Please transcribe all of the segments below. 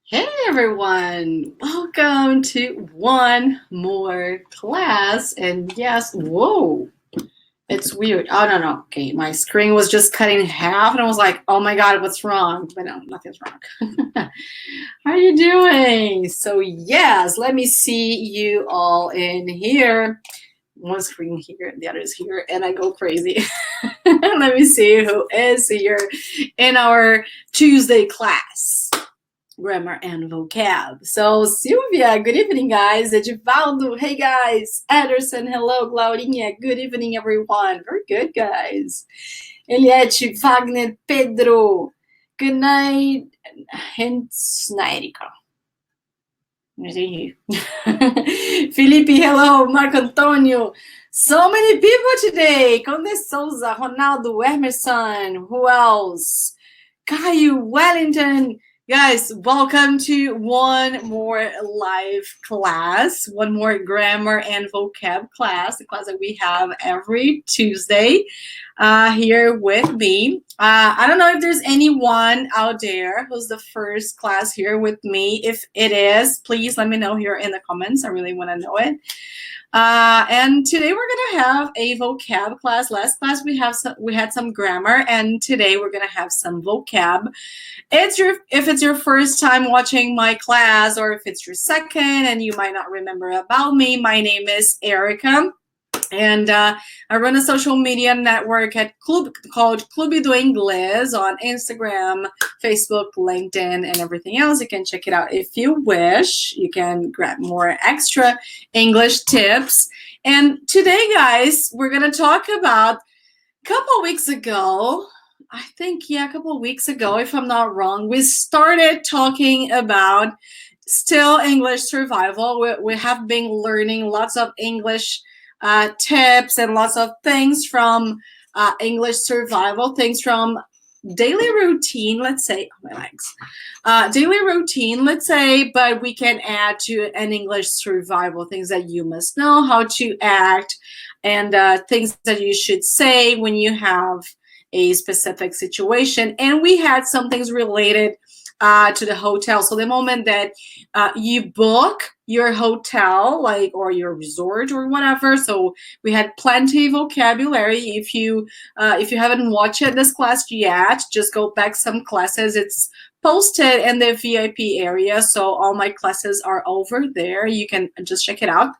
Hey everyone, welcome to one more class. And yes, whoa, it's weird. Oh, no. Okay, my screen was just cut in half and I was like, oh my God, what's wrong? But no, nothing's wrong. How are you doing? So yes, let me see you all in here. One screen here, the other is here, and I go crazy. Let me see who is here in our Tuesday class. Grammar and vocab. So Sylvia, good evening, guys. Edivaldo, hey guys. Ederson, hello. Claudinha, good evening, everyone. Very good, guys. Eliette, Wagner, Pedro, good night. Hence, Erika. Felipe, hello. Marco Antonio. So many people today. Conde Souza, Ronaldo, Emerson, who else? Caio, Wellington. Guys, welcome to one more live class, one more grammar and vocab class, the class that we have every Tuesday here with me. I don't know if there's anyone out there who's the first class here with me. If it is, please let me know here in the comments. I really want to know it. And today we're gonna have a vocab class. Last class we had some grammar, and today we're gonna have some vocab. If it's your first time watching my class, or if it's your second and you might not remember about me, my name is Erika. And I run a social media network called Clube do Inglês on Instagram, Facebook, LinkedIn, and everything else. You can check it out if you wish. You can grab more extra English tips. And today, guys, we're going to talk about a couple weeks ago. I think, a couple weeks ago, if I'm not wrong, we started talking about still English survival. We have been learning lots of English tips and lots of things from English survival, things from daily routine, let's say, oh, my legs, daily routine, let's say, but we can add to an English survival, things that you must know how to act, and things that you should say when you have a specific situation. And we had some things related to the hotel. So the moment that you book your hotel, or your resort or whatever, so we had plenty of vocabulary. If you haven't watched this class yet, just go back some classes. It's posted in the VIP area, so all my classes are over there. You can just check it out.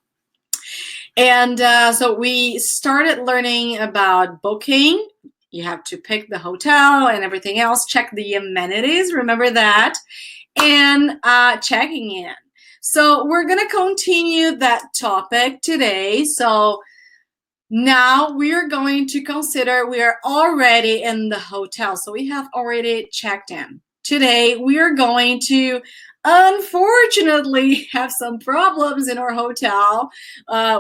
And so we started learning about booking. You have to pick the hotel and everything else, check the amenities, remember that, and checking in. So we're going to continue that topic today. So now we are going to consider we are already in the hotel. So we have already checked in. Today we are going to unfortunately have some problems in our hotel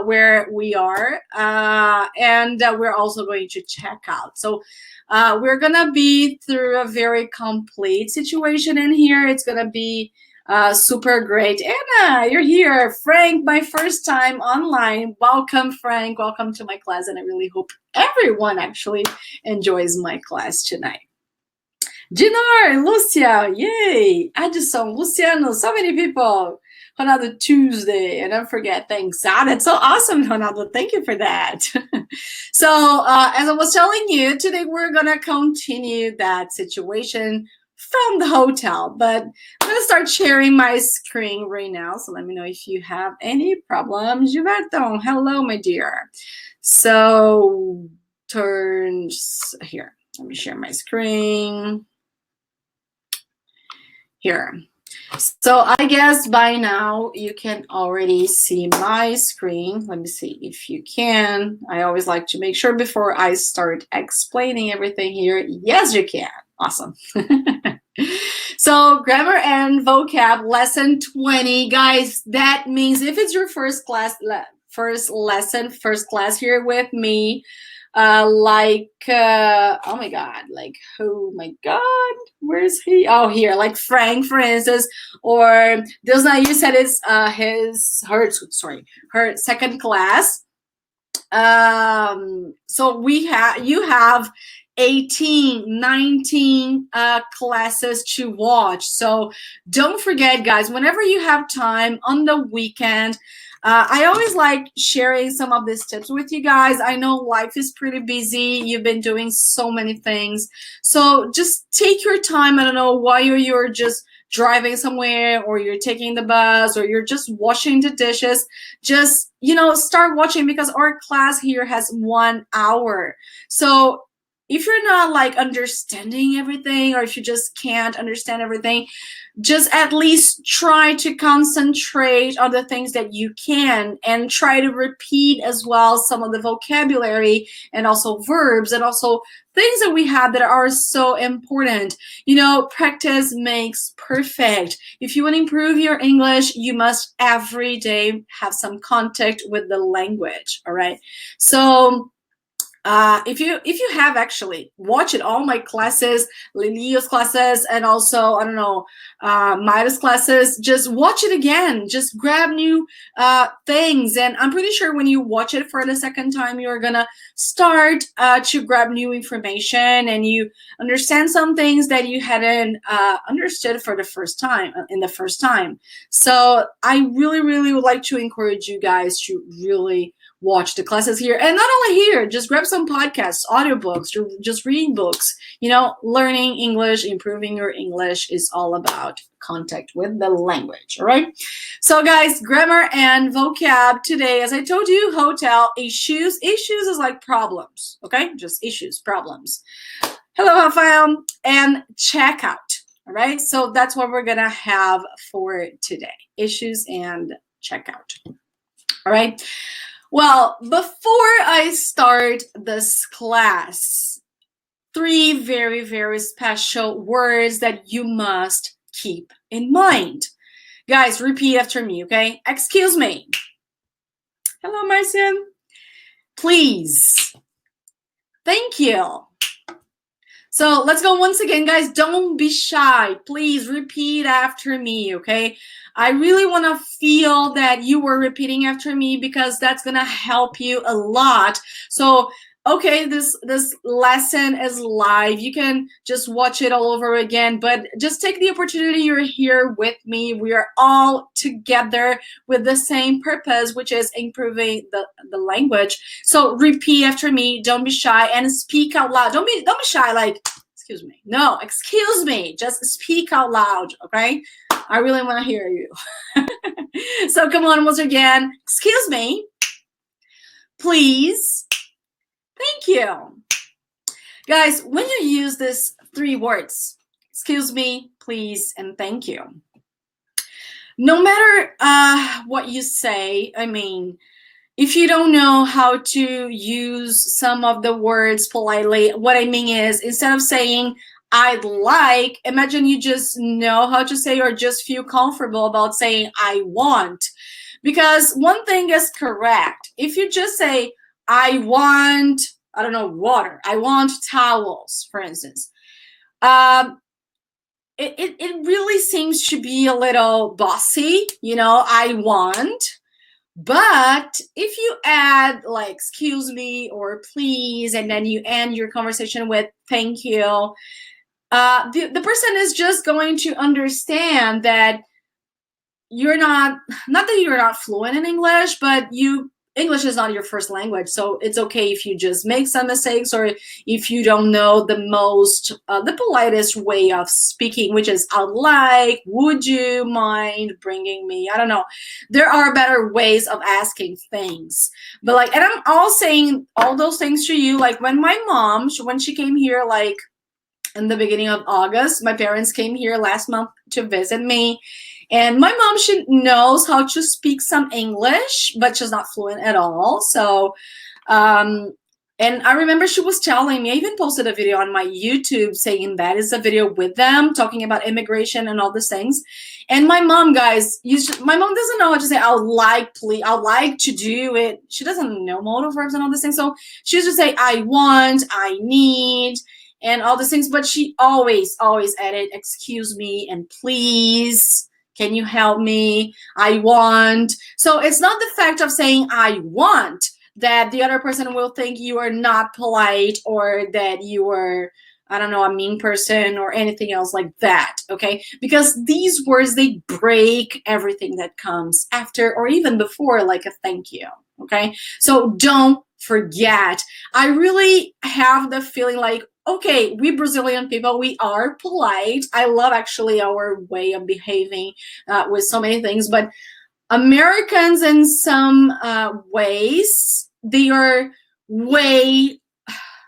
where we are, and we're also going to check out. So we're gonna be through a very complete situation in here. It's gonna be super great. Anna, you're here. Frank, my first time online. Welcome, Frank. Welcome to my class, and I really hope everyone actually enjoys my class tonight. Dinar, Lucia, yay! Addison, Luciano, so many people. Ronaldo, Tuesday, and don't forget, thanks. That's so awesome, Ronaldo. Thank you for that. So, as I was telling you, today we're going to continue that situation from the hotel, but I'm going to start sharing my screen right now. So let me know if you have any problems. Gilberto, hello, my dear. So, turns here. Let me share my screen. Here. So I guess by now you can already see my screen. Let me see if you can. I always like to make sure before I start explaining everything here. Yes, you can. Awesome. So grammar and vocab lesson 20. Guys, that means if it's your first class here with me, oh my God, where's he? Oh, here, like Frank, for instance, or Dilsna, you said it's her second class. So you have 18, 19 classes to watch. So don't forget, guys, whenever you have time on the weekend, I always like sharing some of these tips with you guys. I know life is pretty busy. You've been doing so many things. So just take your time. I don't know, while you're just driving somewhere, or you're taking the bus, or you're just washing the dishes, just, start watching, because our class here has 1 hour. So if you're not like understanding everything, or if you just can't understand everything, just at least try to concentrate on the things that you can, and try to repeat as well some of the vocabulary, and also verbs, and also things that we have that are so important. Practice makes perfect. If you want to improve your English, you must every day have some contact with the language. All right. So if you have actually watched all my classes, Lilia's classes, and also, I don't know, Maida's classes, just watch it again. Just grab new things. And I'm pretty sure when you watch it for the second time, you're going to start to grab new information, and you understand some things that you hadn't understood for the first time, in the first time. So I really, really would like to encourage you guys to really watch the classes here. And not only here, just grab some podcasts, audiobooks, just reading books. Learning English, improving your English is all about contact with the language. All right. So guys, grammar and vocab today, as I told you, hotel, issues. Issues is like problems. Okay. Just issues, problems. Hello, Rafael. And checkout. All right. So that's what we're going to have for today. Issues and checkout. All right. Well, before I start this class, 3 very, very special words that you must keep in mind. Guys, repeat after me, okay? Excuse me. Hello, Marcia. Please. Thank you. So let's go once again, guys. Don't be shy. Please repeat after me, okay? I really want to feel that you were repeating after me, because that's going to help you a lot. So, okay, this lesson is live. You can just watch it all over again, but just take the opportunity you're here with me. We are all together with the same purpose, which is improving the language. So repeat after me. Don't be shy and speak out loud. Don't be shy like, excuse me. No, excuse me. Just speak out loud, okay? I really want to hear you. So come on, once again. Excuse me. Please. Thank you. Guys, when you use these 3 words, excuse me, please, and thank you, no matter what you say, I mean, if you don't know how to use some of the words politely, what I mean is, instead of saying, I'd like, imagine you just know how to say, or just feel comfortable about saying, I want. Because one thing is correct. If you just say, I want, I don't know, water. I want towels, for instance. It really seems to be a little bossy, I want. But if you add like, excuse me, or please, and then you end your conversation with thank you, the person is just going to understand that you're not that you're not fluent in English, but English is not your first language. So it's okay if you just make some mistakes, or if you don't know the politest way of speaking, which is I'd like, would you mind bringing me, I don't know. There are better ways of asking things. But and I'm all saying all those things to you. Like when my mom, when she came here, like in the beginning of August, my parents came here last month to visit me. And my mom, she knows how to speak some English, but she's not fluent at all. So, and I remember she was telling me, I even posted a video on my YouTube saying that is a video with them talking about immigration and all these things. And my mom, guys, my mom doesn't know how to say, I would like, please, I would like to do it. She doesn't know modal verbs and all these things. So she used to say, I want, I need, and all these things. But she always added, excuse me and please. Can you help me? I want. So it's not the fact of saying I want that the other person will think you are not polite or that you are, I don't know, a mean person or anything else like that, okay? Because these words, they break everything that comes after or even before, like a thank you, okay? So don't forget. I really have the feeling like, okay, we Brazilian people, we are polite. I love actually our way of behaving with so many things, but Americans in some ways, they are way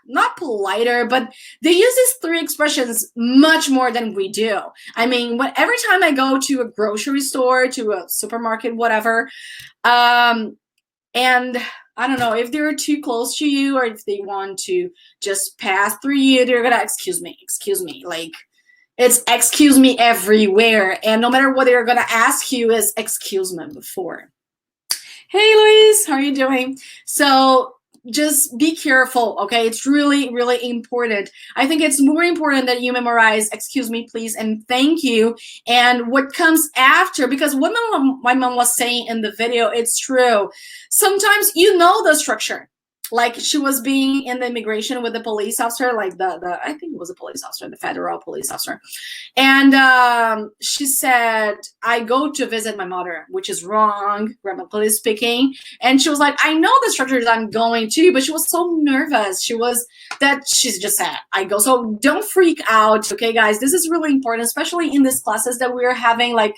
not politer, but they use these three expressions much more than we do. I mean, every time I go to a grocery store, to a supermarket, whatever, and I don't know, if they're too close to you or if they want to just pass through you, they're gonna excuse me. Like, it's excuse me everywhere. And no matter what they're gonna ask you is excuse me before. Hey, Luis, how are you doing? So just be careful, okay? It's really, really important. I think it's more important that you memorize excuse me, please, and thank you, and what comes after, because what my mom was saying in the video, it's true. Sometimes you know the structure. Like, she was being in the immigration with the police officer, like the I think it was a police officer, the federal police officer. And she said, I go to visit my mother, which is wrong, grammatically speaking. And she was like, I know the structures I'm going to, but she was so nervous. She just said, I go. So don't freak out, okay, guys? This is really important, especially in these classes that we're having, like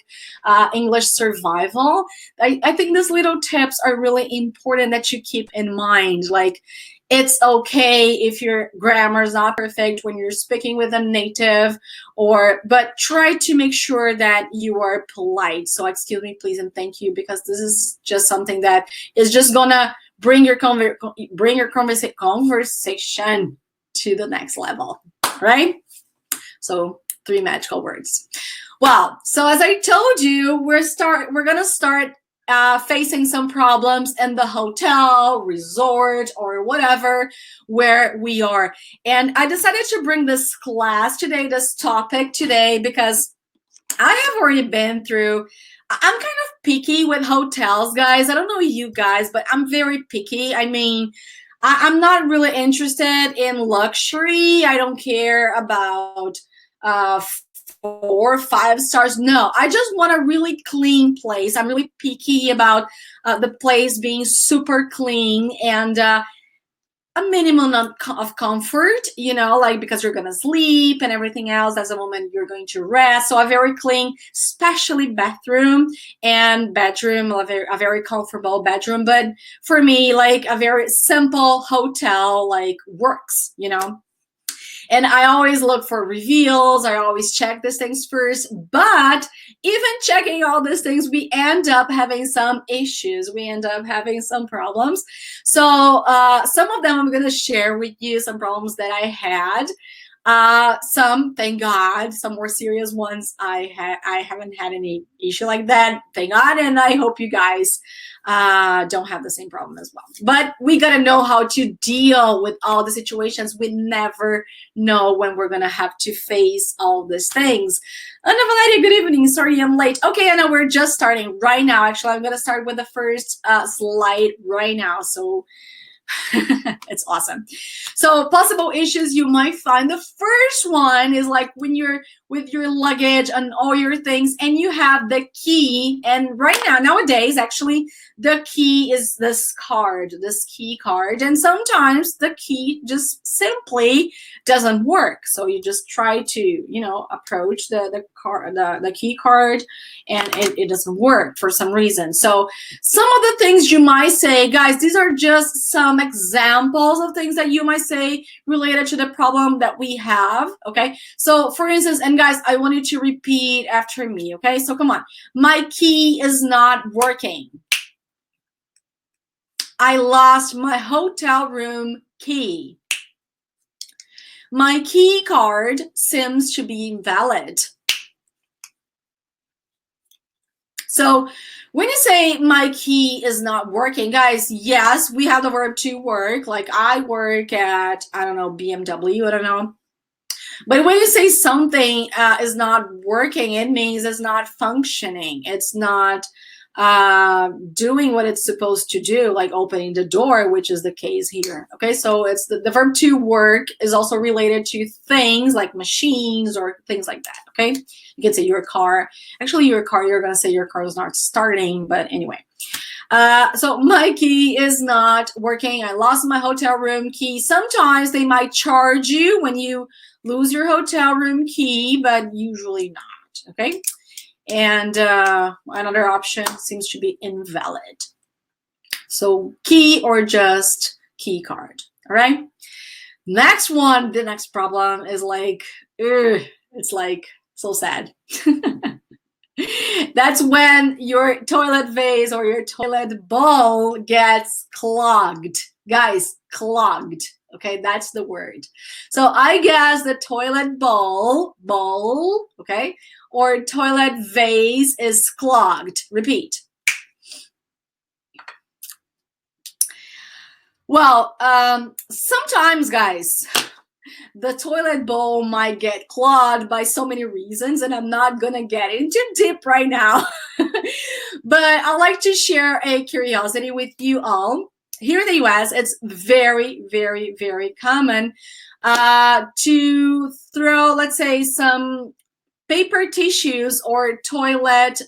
English survival. I think these little tips are really important that you keep in mind. Like, it's okay if your grammar is not perfect when you're speaking with a native, but try to make sure that you are polite. So excuse me, please, and thank you, because this is just something that is just gonna bring your conversation to the next level, right? So 3 magical words. Well, so as I told you, we're gonna start facing some problems in the hotel, resort, or whatever where we are. And I decided to bring this class today, this topic today, because I have already been through, I'm kind of picky with hotels, guys. I don't know you guys, but I'm very picky. I mean, I'm not really interested in luxury. I don't care about 4 or 5 stars. No, I just want a really clean place. I'm really picky about the place being super clean and a minimum of comfort, like, because you're gonna sleep and everything else. That's the moment you're going to rest. So a very clean, especially bathroom and bedroom, a very comfortable bedroom. But for me, like, a very simple hotel, like, works, And I always look for reviews. I always check these things first. But even checking all these things, we end up having some issues. We end up having some problems. So some of them I'm going to share with you, some problems that I had. Some, thank God, some more serious ones. I haven't had any issue like that, thank God, and I hope you guys don't have the same problem as well. But we gotta know how to deal with all the situations. We never know when we're gonna have to face all these things. Anna Valeria, good evening. Sorry I'm late. Okay, Anna, we're just starting right now. Actually, I'm gonna start with the first slide right now. So it's awesome. So possible issues you might find. The first one is like when you're with your luggage and all your things and you have the key. And right now, nowadays, actually, the key is this key card. And sometimes the key just simply doesn't work. So you just try to, approach the key card and it doesn't work for some reason. So some of the things you might say, guys, these are just some examples of things that you might say related to the problem that we have, okay? So for instance, and guys, I want you to repeat after me, okay? So come on. My key is not working. I lost my hotel room key. My key card seems to be invalid. So when you say my key is not working, guys, yes, we have the verb to work. Like I work at, I don't know, BMW, I don't know. But when you say something is not working, it means it's not functioning. It's not doing what it's supposed to do, like opening the door, which is the case here. Okay, so it's the verb to work is also related to things like machines or things like that. Okay, you can say your car. Actually, your car, you're gonna say your car is not starting, but anyway. So my key is not working. I lost my hotel room key. Sometimes they might charge you when you lose your hotel room key, but usually not. Okay. And another option seems to be invalid. So key or just key card. All right. Next one, the next problem is like, it's like so sad. That's when your toilet vase or your toilet bowl gets clogged. Guys, clogged. Okay, that's the word. So I guess the toilet bowl, okay, or toilet vase is clogged. Repeat. Well, sometimes, guys, the toilet bowl might get clogged by so many reasons, and I'm not gonna get into deep right now. But I'd like to share a curiosity with you all. Here in the US, it's very, very, very common to throw, let's say, some paper tissues or toilet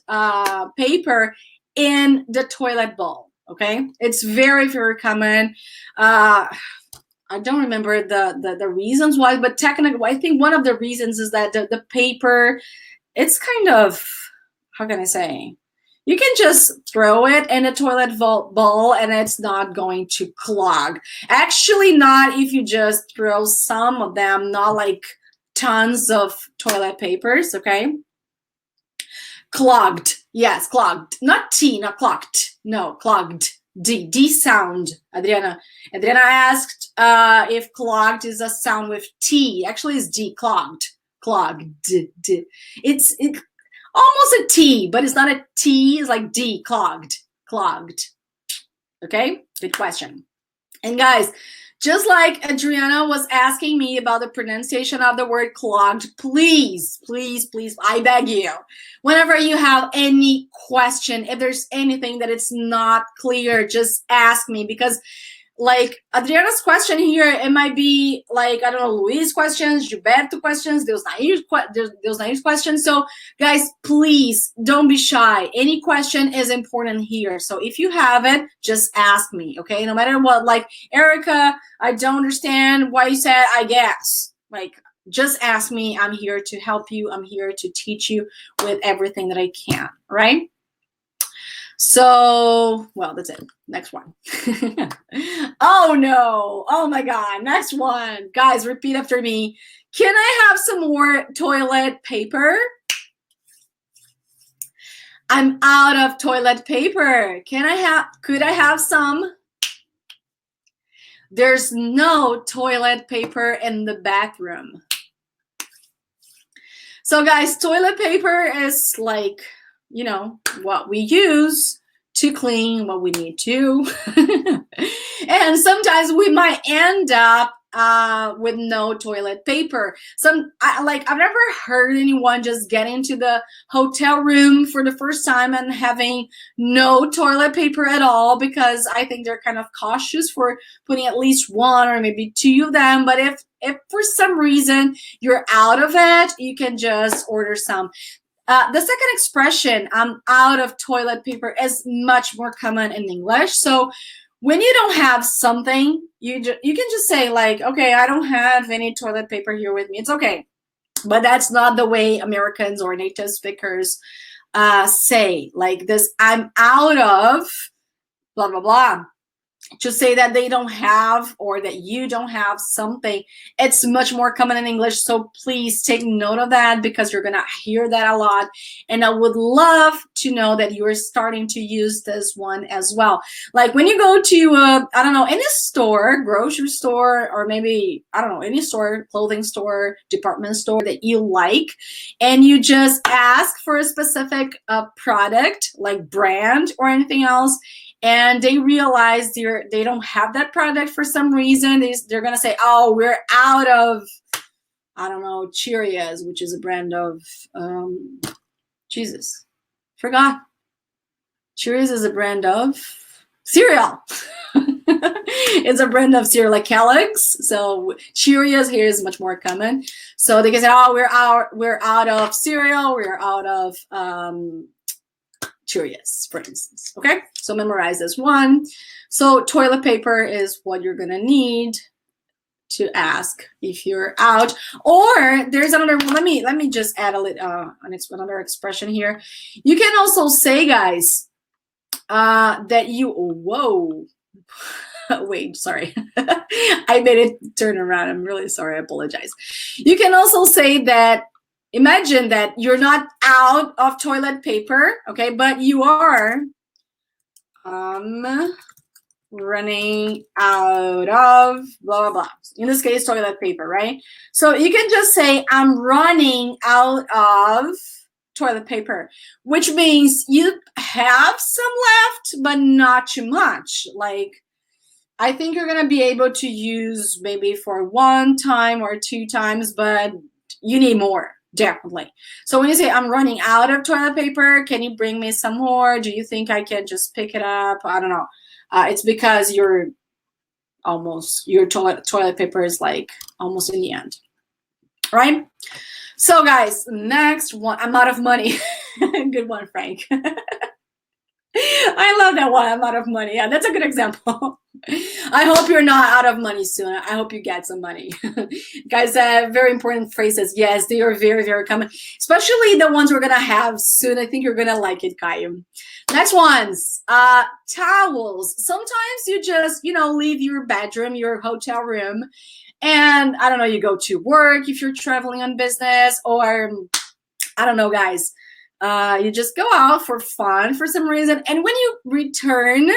paper in the toilet bowl. Okay, it's very, very common. I don't remember the reasons why, but technically, I think one of the reasons is that the paper, it's kind of, how can I say? You can just throw it in a toilet bowl and it's not going to clog. Actually, not if you just throw some of them, not like tons of toilet papers, okay? Clogged, yes, clogged. Not T, not clogged. No, clogged. D sound. Adriana asked if clogged is a sound with T. Actually, it's D, clogged. Clogged. It's almost a T, but it's not a T. It's like D, clogged. Clogged. Okay, good question. And guys, just like Adriana was asking me about the pronunciation of the word clogged, please, please, please, I beg you, whenever you have any question, if there's anything that it's not clear, just ask me, because like Adriana's question here, it might be like, I don't know, Luis questions, Gilberto questions, Deus Nair's questions. So guys, please don't be shy. Any question is important here. So if you have it, just ask me, okay? No matter what, like, Erika, I don't understand why you said, I guess. Like, just ask me. I'm here to help you. I'm here to teach you with everything that I can, right? So, well, that's it. Next one. Oh, no. Oh, my God. Next one. Guys, repeat after me. Can I have some more toilet paper? I'm out of toilet paper. Could I have some? There's no toilet paper in the bathroom. So, guys, toilet paper is like, you know, what we use to clean what we need to. And sometimes we might end up with no toilet paper. I've never heard anyone just get into the hotel room for the first time and having no toilet paper at all, because I think they're kind of cautious for putting at least one or maybe two of them. But if for some reason you're out of it, you can just order some. The second expression, I'm out of toilet paper, is much more common in English. So when you don't have something, you can just say like, okay, I don't have any toilet paper here with me. It's okay. But that's not the way Americans or native speakers say like this. I'm out of blah, blah, blah. To say that they don't have or that you don't have something, it's much more common in English. So please take note of that, because you're going to hear that a lot. And I would love to know that you're starting to use this one as well. Like when you go to, I don't know, any store, grocery store, or maybe, I don't know, any store, clothing store, department store that you like, and you just ask for a specific product, like brand or anything else, and they realize they don't have that product for some reason, they're going to say, oh, we're out of, I don't know, Cheerios, which is a brand of, Jesus, forgot. Cheerios is a brand of cereal. It's a brand of cereal like Kellogg's. So Cheerios here is much more common. So they can say, oh, we're out of cereal, we're out of Cheerios, for instance. Okay, so memorize this one. So toilet paper is what you're gonna need to ask if you're out. Or there's another one. Let me just add a little another expression here. You can also say, guys, that you whoa. Wait, sorry. I made it turn around. I'm really sorry. I apologize. You can also say that, imagine that you're not out of toilet paper, okay, but you are running out of blah, blah, blah. In this case, toilet paper, right? So you can just say, I'm running out of toilet paper, which means you have some left, but not too much. Like, I think you're going to be able to use maybe for 1 time or 2 times, but you need more, definitely. So when you say, I'm running out of toilet paper, can you bring me some more? Do you think I can just pick it up? I don't know. It's because your toilet paper is like almost in the end, right? So guys, next one, I'm out of money. Good one, Frank. I love that one. I'm out of money. Yeah, that's a good example. I hope you're not out of money soon. I hope you get some money. Guys, very important phrases. Yes, they are very, very common, especially the ones we're going to have soon. I think you're going to like it, Kayum. Next ones, towels. Sometimes you just, leave your bedroom, your hotel room, and I don't know, you go to work if you're traveling on business, or I don't know, guys. You just go out for fun for some reason. And when you return,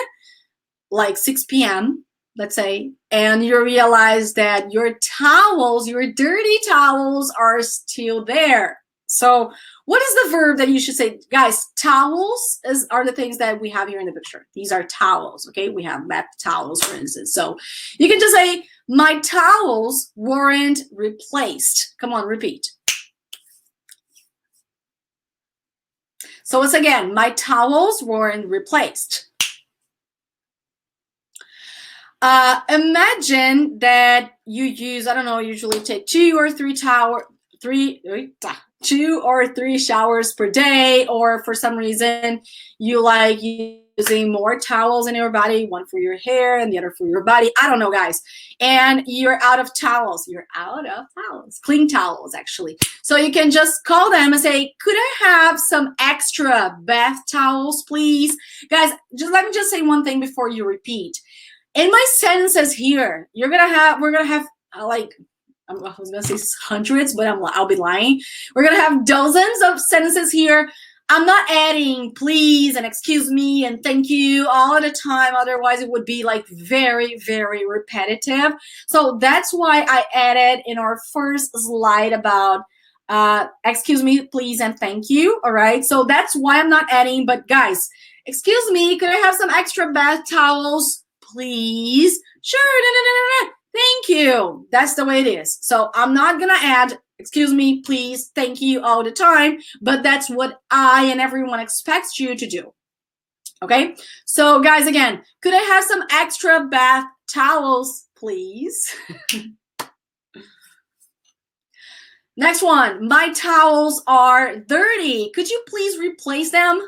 like 6 p.m., let's say, and you realize that your towels, your dirty towels are still there. So what is the verb that you should say? Guys, towels are the things that we have here in the picture. These are towels, okay? We have bath towels, for instance. So you can just say, my towels weren't replaced. Come on, repeat. So once again, my towels weren't replaced. Imagine that you use, I don't know, usually take 2 or 3 showers per day, or for some reason you like using more towels in your body, one for your hair and the other for your body. I don't know, guys. And you're out of towels. You're out of towels, clean towels, actually. So you can just call them and say, could I have some extra bath towels, please? Guys, let me just say one thing before you repeat. In my sentences here, we're gonna have like, I was gonna say hundreds, but I'll be lying. We're gonna have dozens of sentences here. I'm not adding please and excuse me and thank you all the time. Otherwise, it would be like very, very repetitive. So that's why I added in our first slide about excuse me, please, and thank you. All right. So that's why I'm not adding. But guys, excuse me, could I have some extra bath towels, please? Sure. No. Thank you. That's the way it is. So I'm not going to add excuse me, please, thank you all the time, but that's what I and everyone expects you to do. Okay? So guys, again, could I have some extra bath towels, please? Next one, my towels are dirty. Could you please replace them?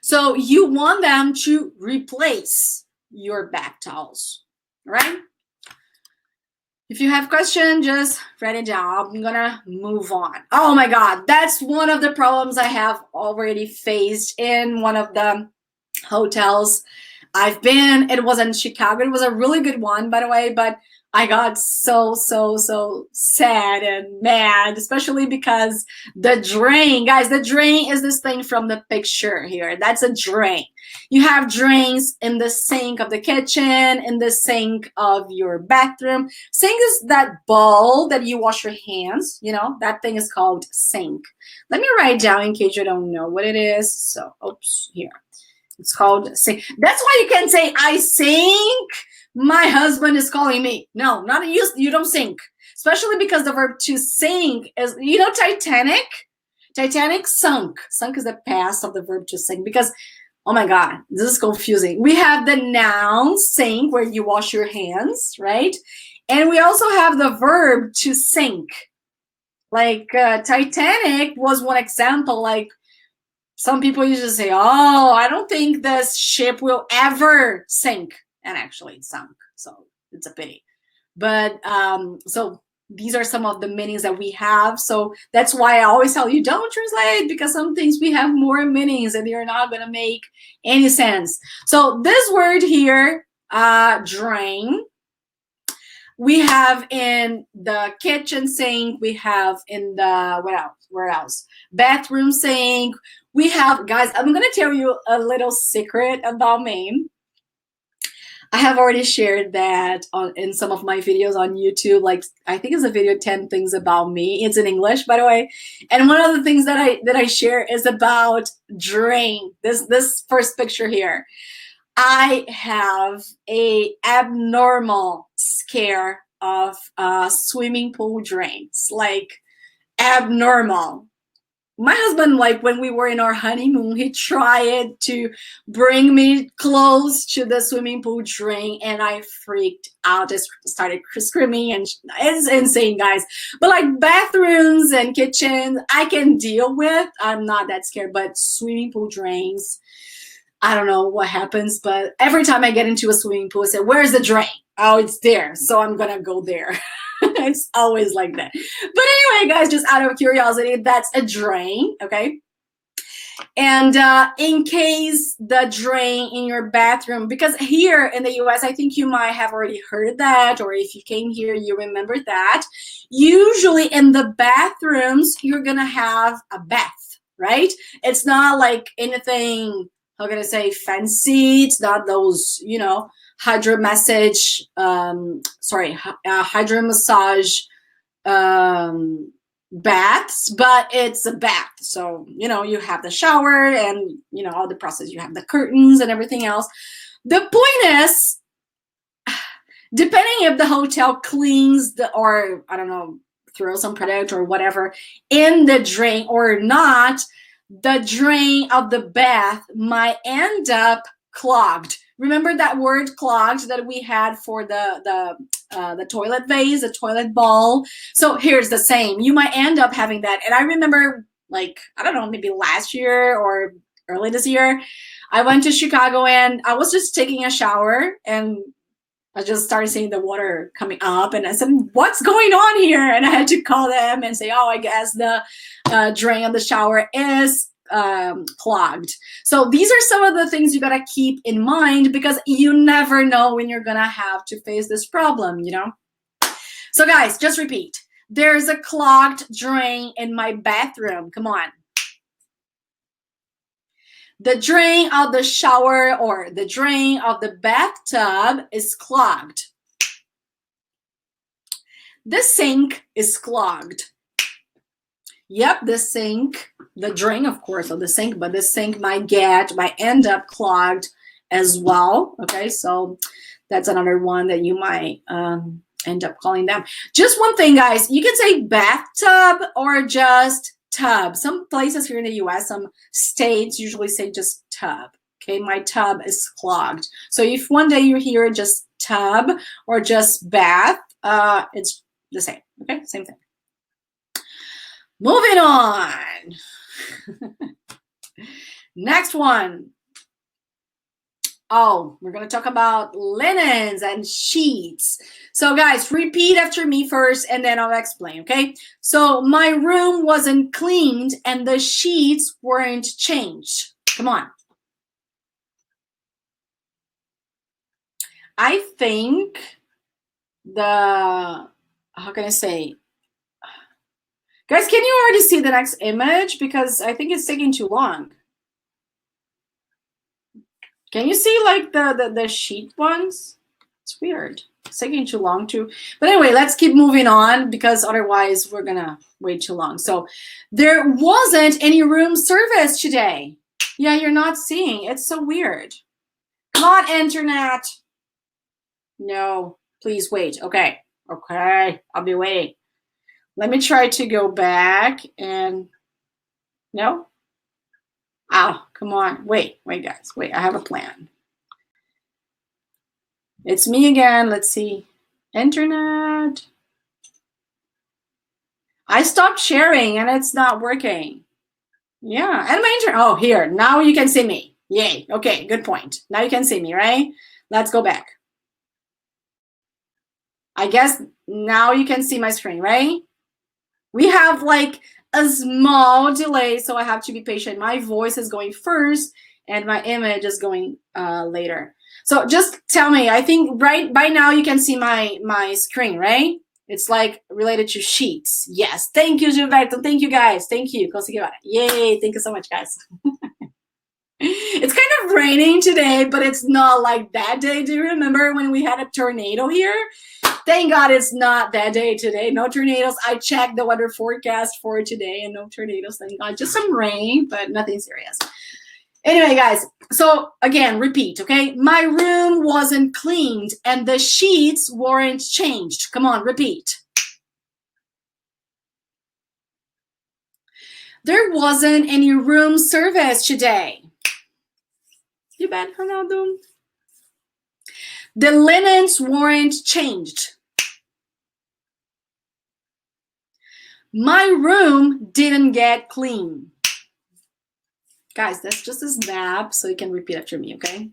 So you want them to replace your bath towels, right? If you have questions, just write it down. I'm gonna move on. Oh my God, that's one of the problems I have already faced in one of the hotels I've been. It was in Chicago. It was a really good one, by the way, but I got so sad and mad, especially because the drain, guys, the drain is this thing from the picture here. That's a drain. You have drains in the sink of the kitchen, in the sink of your bathroom. Sink is that bowl that you wash your hands. You know, that thing is called sink. Let me write down in case you don't know what it is. So, oops, here. It's called sink. That's why you can say, I sink. My husband is calling me. No, not you. You don't sink. Especially because the verb to sink is, you know, Titanic. Titanic sunk. Sunk is the past of the verb to sink because, oh my God, this is confusing. We have the noun sink, where you wash your hands, right? And we also have the verb to sink. Like Titanic was one example. Like some people used to say, oh, I don't think this ship will ever sink. And actually it sunk. So it's a pity. But so these are some of the meanings that we have. So that's why I always tell you, don't translate, because some things we have more meanings and they're not going to make any sense. So this word here, drain, we have in the kitchen sink, we have in the, where else? Bathroom sink. We have, guys, I'm going to tell you a little secret about me. I have already shared that in some of my videos on YouTube. Like, I think it's a video 10 things about me. It's in English, by the way. And one of the things that I share is about drain. This first picture here. I have a abnormal scare of swimming pool drains. Like, abnormal. My husband, like when we were in our honeymoon, he tried to bring me close to the swimming pool drain, and I freaked out. I started screaming, and it's insane, guys. But like bathrooms and kitchens, I can deal with. I'm not that scared, but swimming pool drains, I don't know what happens, but every time I get into a swimming pool, I say, where's the drain? Oh, it's there. So I'm going to go there. It's always like that. But anyway, guys, just out of curiosity, that's a drain, okay? And in case the drain in your bathroom, because here in the US, I think you might have already heard that, or if you came here, you remember that. Usually in the bathrooms, you're going to have a bath, right? It's not like anything, how can I say, fancy. It's not those, you know, hydro massage baths, but it's a bath. So, you know, you have the shower and, you know, all the process. You have the curtains and everything else. The point is, depending if the hotel cleans or, I don't know, throw some product or whatever in the drain or not, the drain of the bath might end up clogged. Remember that word clogged that we had for the toilet vase, the toilet bowl? So here's the same. You might end up having that. And I remember, like, I don't know, maybe last year or early this year, I went to Chicago and I was just taking a shower and I just started seeing the water coming up, and I said, what's going on here? And I had to call them and say, oh, I guess the drain of the shower is clogged. So these are some of the things you gotta keep in mind, because you never know when you're gonna have to face this problem, you know? So guys, just repeat. There's a clogged drain in my bathroom. Come on. The drain of the shower or the drain of the bathtub is clogged. The sink is clogged. Yep, the sink, the drain, of course, of the sink, but the sink might end up clogged as well. Okay, so that's another one that you might end up calling them. Just one thing, guys, you can say bathtub or just tub. Some places here in the US, some states usually say just tub. Okay, my tub is clogged. So if one day you hear just tub or just bath, it's the same. Okay, same thing. Moving on. Next one. Oh, we're going to talk about linens and sheets. So guys, repeat after me first and then I'll explain, okay? So my room wasn't cleaned and the sheets weren't changed. Come on. I think how can I say? Guys, can you already see the next image? Because I think it's taking too long. Can you see like the sheet ones? It's weird. It's taking too long too. But anyway, let's keep moving on because otherwise we're gonna wait too long. So there wasn't any room service today. Yeah, you're not seeing. It's so weird. Come on, internet. No, please wait. Okay. Okay, I'll be waiting. Let me try to go back and No? Oh, come on. Wait, guys. Wait, I have a plan. It's me again. Let's see. Internet. I stopped sharing and it's not working. Yeah, and my internet. Oh, here. Now you can see me. Yay. Okay, good point. Now you can see me, right? Let's go back. I guess now you can see my screen, right? We have like a small delay, so I have to be patient. My voice is going first and my image is going later. So just tell me, I think right by now you can see my screen, right? It's like related to sheets. Yes. Thank you, Gilberto. Thank you, guys. Thank you. Conseguiu. Yay. Thank you so much, guys. It's kind of raining today, but it's not like that day. Do you remember when we had a tornado here? Thank God it's not that day today. No tornadoes. I checked the weather forecast for today and no tornadoes. Thank God. Just some rain, but nothing serious. Anyway, guys, so again, repeat, okay? My room wasn't cleaned and the sheets weren't changed. Come on, repeat. There wasn't any room service today. You bet, Ronaldo. The linens weren't changed. My room didn't get clean. Guys, that's just a snap, so you can repeat after me, okay?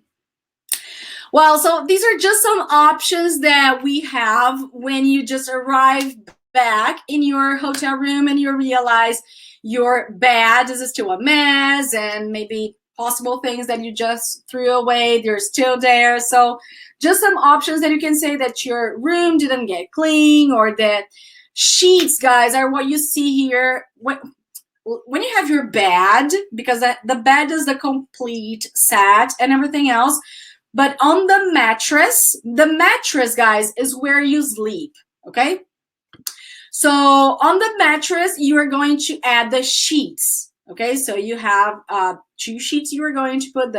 Well, so these are just some options that we have when you just arrive back in your hotel room and you realize your bed is still a mess and maybe possible things that you just threw away, they're still there. So just some options that you can say that your room didn't get clean, or that sheets, guys, are what you see here. When you have your bed, because the bed is the complete set and everything else, but on the mattress, guys, is where you sleep, okay? So on the mattress, you are going to add the sheets, okay? So you have 2 sheets you are going to put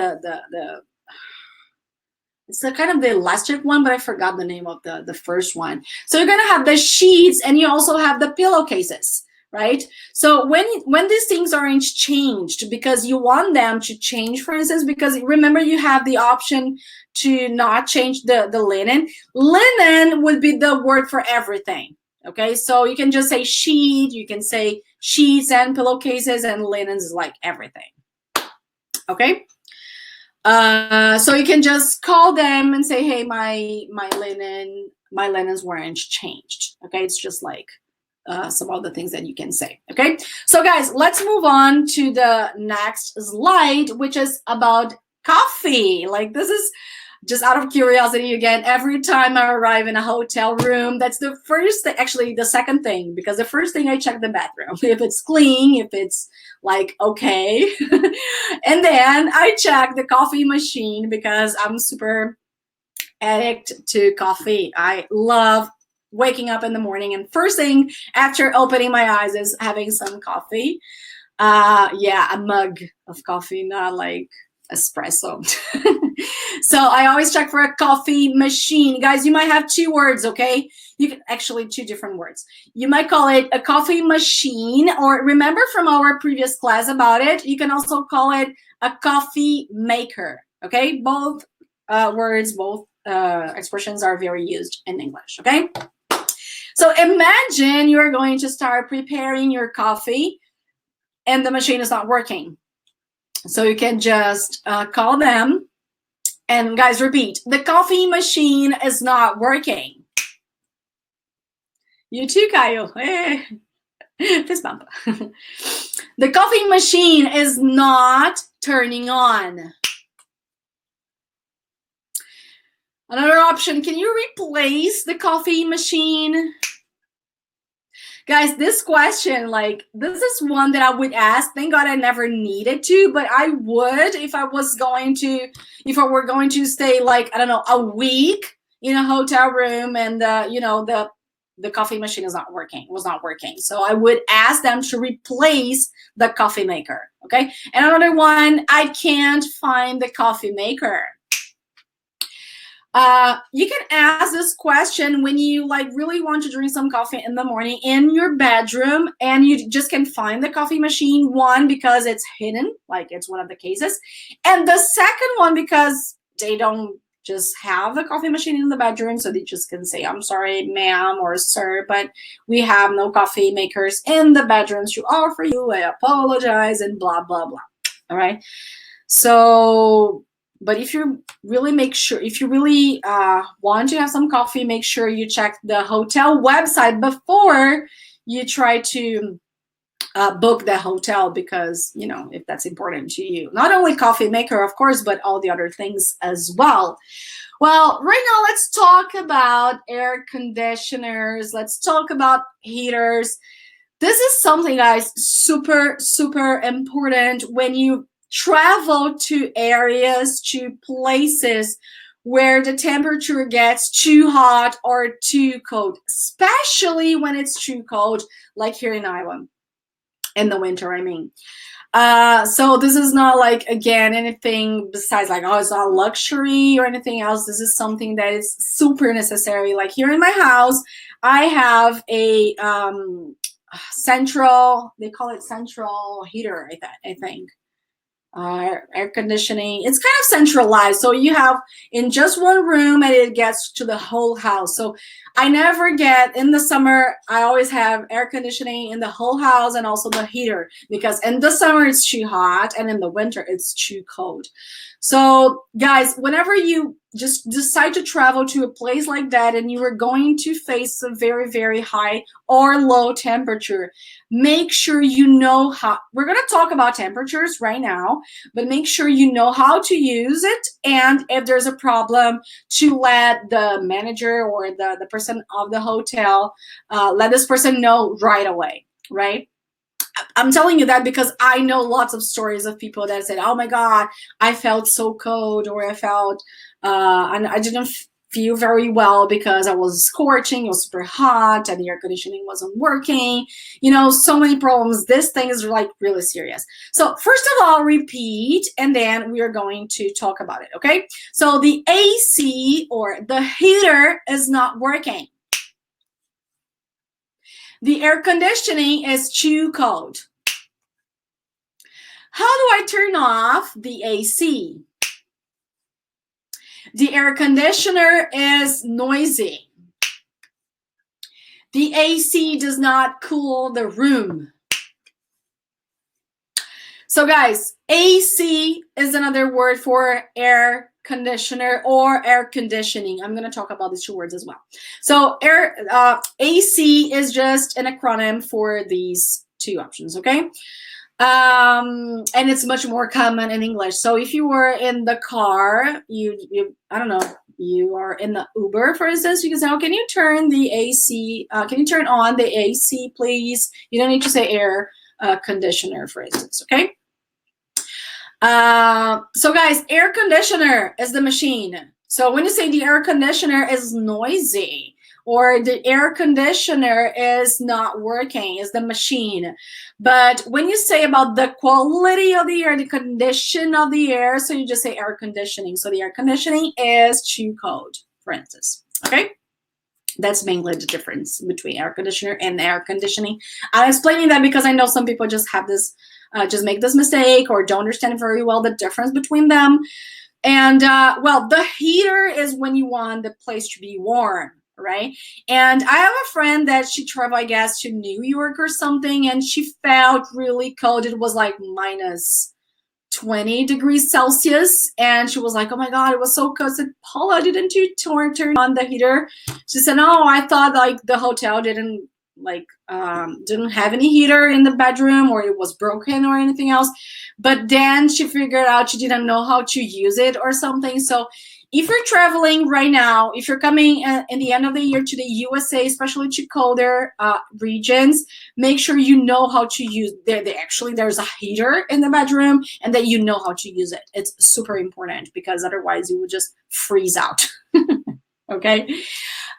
it's the kind of the elastic one, but I forgot the name of the first one. So you're gonna have the sheets and you also have the pillowcases. Right? So when these things aren't changed, because you want them to change, for instance, because remember you have the option to not change the linen. Linen would be the word for everything. Okay, so you can just say sheet, you can say sheets and pillowcases, and linens is like everything. Okay, so you can just call them and say, hey, my linens weren't changed. Okay, it's just like some other things that you can say. Okay, so guys, let's move on to the next slide, which is about coffee. Like, this is just out of curiosity again. Every time I arrive in a hotel room, that's the first thing, actually the second thing, because the first thing I check the bathroom, if it's clean, if it's like okay. And then I check the coffee machine because I'm super addict to coffee. I love waking up in the morning and first thing after opening my eyes is having some coffee. Yeah, a mug of coffee, not like espresso. So I always check for a coffee machine. Guys, you might have 2 words, okay? You can actually 2 different words. You might call it a coffee machine, or remember from our previous class about it, you can also call it a coffee maker, okay? Both words, both expressions are very used in English, okay? So imagine you're going to start preparing your coffee and the machine is not working. So you can just call them. And guys, repeat, the coffee machine is not working. You too, Caio. Fist bump. The coffee machine is not turning on. Another option, can you replace the coffee machine? Guys, this question, like, this is one that I would ask. Thank God I never needed to, but I would if I were going to stay, like, I don't know, a week in a hotel room and, the coffee machine was not working. So I would ask them to replace the coffee maker, okay? And another one, I can't find the coffee maker. You can ask this question when you like really want to drink some coffee in the morning in your bedroom and you just can find the coffee machine. One, because it's hidden, like it's one of the cases. And the second one, because they don't just have the coffee machine in the bedroom, so they just can say, I'm sorry, ma'am or sir, but we have no coffee makers in the bedrooms to offer you. I apologize, and blah, blah, blah. All right. So, but if you really want to have some coffee, make sure you check the hotel website before you try to book the hotel, because, you know, if that's important to you. Not only coffee maker, of course, but all the other things as well. Well, right now, let's talk about air conditioners. Let's talk about heaters. This is something, guys, super, super important when you travel to areas, to places where the temperature gets too hot or too cold, especially when it's too cold, like here in Ireland, in the winter, I mean. So this is not like, again, anything besides like, oh, it's not luxury or anything else. This is something that is super necessary. Like here in my house, I have a central, they call it central heater, I think. Air conditioning. It's kind of centralized. So you have in just one room and it gets to the whole house. So I never get, in the summer, I always have air conditioning in the whole house and also the heater, because in the summer it's too hot and in the winter it's too cold. So guys, whenever you just decide to travel to a place like that and you are going to face a very, very high or low temperature, make sure you know how. We're going to talk about temperatures right now, but make sure you know how to use it. And if there's a problem, to let the manager or the person of the hotel, let this person know right away, right? I'm telling you that because I know lots of stories of people that said, oh my God, I felt so cold, or I felt, and I didn't feel very well because I was scorching, it was super hot, and the air conditioning wasn't working. You know, so many problems. This thing is like really serious. So first of all, repeat, and then we are going to talk about it, okay? So the AC or the heater is not working. The air conditioning is too cold. How do I turn off the AC? The air conditioner is noisy. The AC does not cool the room. So guys, AC is another word for air conditioner or air conditioning. I'm going to talk about these two words as well. So AC is just an acronym for these two options, okay? And it's much more common in English. So if you were in the car, I don't know, you are in the Uber, for instance, you can say, oh, can you turn the AC, can you turn on the AC, please? You don't need to say air conditioner, for instance, okay? So guys, air conditioner is the machine. So when you say the air conditioner is noisy or the air conditioner is not working, is the machine. But when you say about the quality of the air, the condition of the air, so you just say air conditioning. So the air conditioning is too cold, for instance, okay? That's mainly the difference between air conditioner and air conditioning. I'm explaining that because I know some people just have this, just make this mistake or don't understand very well the difference between them. And well, the heater is when you want the place to be warm, right? And I have a friend that she traveled, I guess, to New York or something, and she felt really cold. It was like minus 20 degrees Celsius, and she was like, oh my God, it was so cold. I said, Paula, didn't you turn on the heater? She said, no, I thought like the hotel didn't have any heater in the bedroom, or it was broken or anything else. But then she figured out she didn't know how to use it or something. So if you're traveling right now, if you're coming in the end of the year to the USA, especially to colder regions, make sure you know how to use there's a heater in the bedroom and that you know how to use it. It's super important because otherwise you would just freeze out. Okay.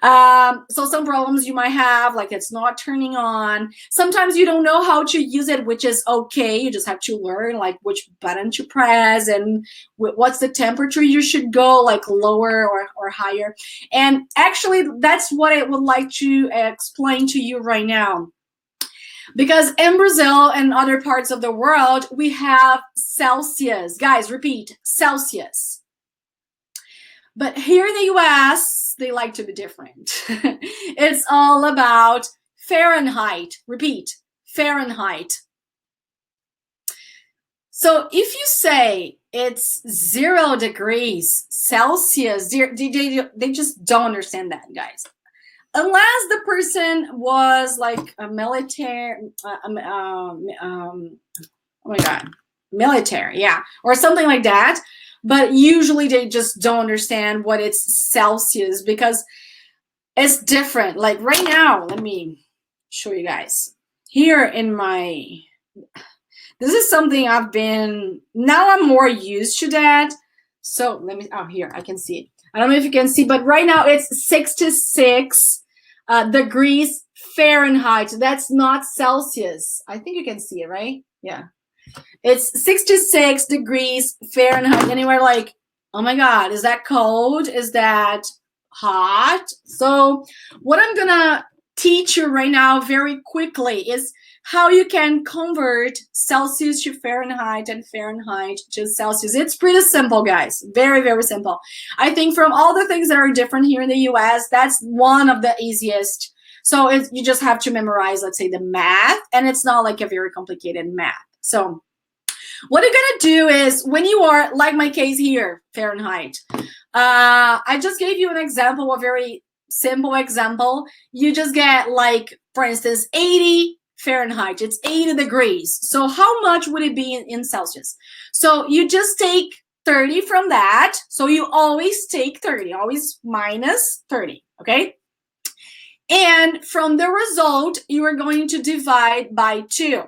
So some problems you might have, like it's not turning on. Sometimes you don't know how to use it, which is okay. You just have to learn like which button to press and what's the temperature you should go, like lower or higher. And actually, that's what I would like to explain to you right now. Because in Brazil and other parts of the world, we have Celsius. Guys, repeat, Celsius. But here in the US, they like to be different. It's all about Fahrenheit. Repeat, Fahrenheit. So if you say it's 0 degrees Celsius, they just don't understand that, guys. Unless the person was like a military, oh my God, military, yeah, or something like that. But usually they just don't understand what it's Celsius because it's different. Like right now, let me show you guys. Here in my, this is something now I'm more used to that. So let me, here, I can see it. I don't know if you can see, but right now it's 66 degrees Fahrenheit. That's not Celsius. I think you can see it, right? Yeah. It's 66 degrees Fahrenheit. And you were like, oh my God, is that cold? Is that hot? So what I'm going to teach you right now very quickly is how you can convert Celsius to Fahrenheit and Fahrenheit to Celsius. It's pretty simple, guys. Very, very simple. I think from all the things that are different here in the US, that's one of the easiest. So you just have to memorize, let's say, the math, and it's not like a very complicated math. So what you're gonna do is when you are, like my case here, Fahrenheit, I just gave you an example, a very simple example. You just get like, for instance, 80 Fahrenheit, it's 80 degrees. So how much would it be in Celsius? So you just take 30 from that. So you always take 30, always minus 30, okay? And from the result, you are going to divide by 2.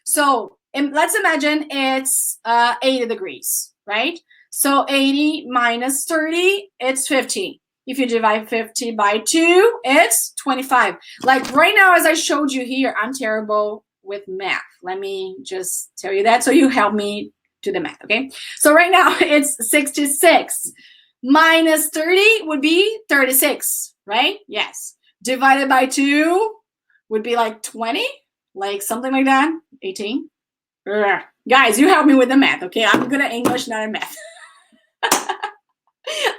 So let's imagine it's 80 degrees, right? So 80 minus 30, it's 50. If you divide 50 by 2, it's 25. Like right now, as I showed you here, I'm terrible with math. Let me just tell you that so you help me do the math, okay? So right now, it's 66. Minus 30 would be 36, right? Yes. Divided by 2 would be like 20, like something like that, 18. Ugh. Guys, you help me with the math, okay? I'm good at English, not at math.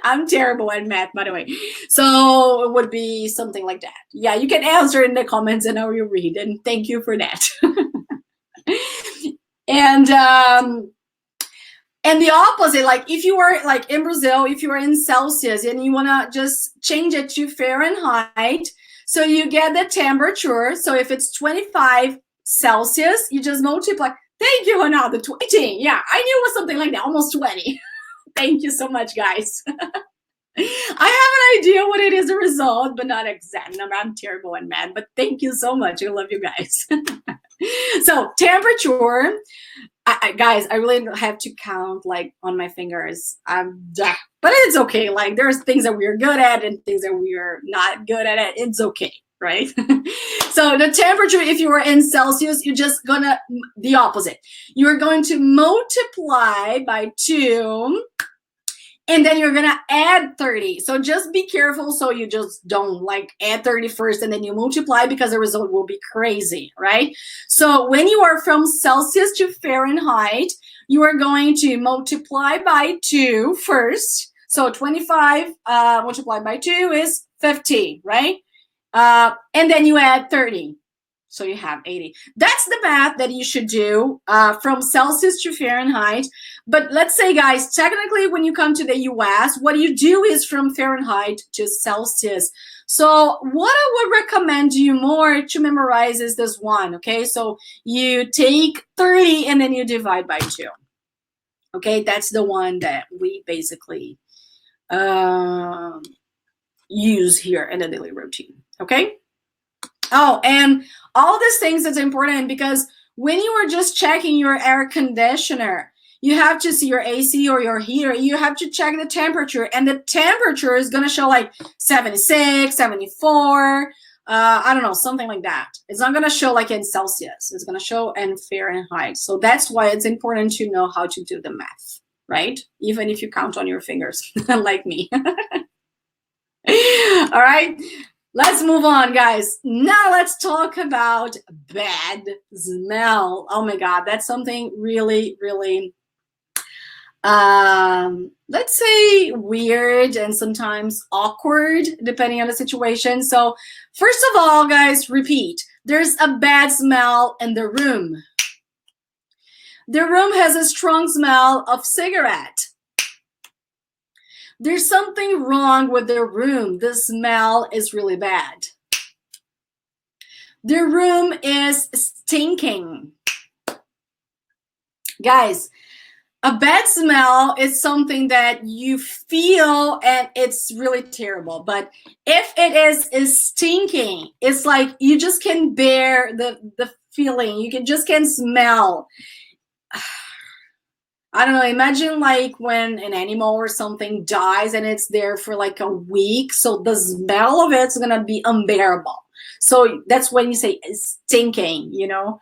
I'm terrible at math, by the way. So it would be something like that. Yeah, you can answer in the comments and I will read, and thank you for that. And the opposite, like if you were like in Brazil, if you were in Celsius and you want to just change it to Fahrenheit, so you get the temperature. So if it's 25 Celsius, you just multiply. Thank you, Ronaldo. 20. Yeah, I knew it was something like that, almost 20. Thank you so much, guys. I have an idea what it is a result, but not exact number. I'm terrible at math, but thank you so much. I love you guys. So temperature, guys, I really have to count like on my fingers. But it's okay. Like there's things that we're good at and things that we're not good at. It's okay, right? So the temperature, if you were in Celsius, you're just gonna, the opposite. You're going to multiply by 2. And then you're going to add 30. So just be careful so you just don't like add 30 first and then you multiply because the result will be crazy, right? So when you are from Celsius to Fahrenheit, you are going to multiply by 2 first. So 25 multiplied by 2 is 50, right? And then you add 30. So you have 80. That's the math that you should do from Celsius to Fahrenheit. But let's say, guys, technically when you come to the US, what you do is from Fahrenheit to Celsius. So what I would recommend you more to memorize is this one, okay? So you take 30 and then you divide by 2. Okay, that's the one that we basically use here in the daily routine, okay? Oh, and all these things is important because when you are just checking your air conditioner, you have to see your AC or your heater. You have to check the temperature, and the temperature is going to show like 76, 74, I don't know, something like that. It's not going to show like in Celsius. It's going to show in Fahrenheit. So that's why it's important to know how to do the math, right? Even if you count on your fingers, like me. All right, let's move on, guys. Now let's talk about bad smell. Oh my God, that's something really, really, let's say weird and sometimes awkward, depending on the situation. So first of all, guys, repeat. There's a bad smell in the room. The room has a strong smell of cigarette. There's something wrong with the room. The smell is really bad. The room is stinking. Guys, a bad smell is something that you feel and it's really terrible. But if it is stinking, it's like you just can't bear the feeling. You just can't smell. I don't know, imagine like when an animal or something dies and it's there for like a week. So the smell of it's going to be unbearable. So that's when you say stinking, you know.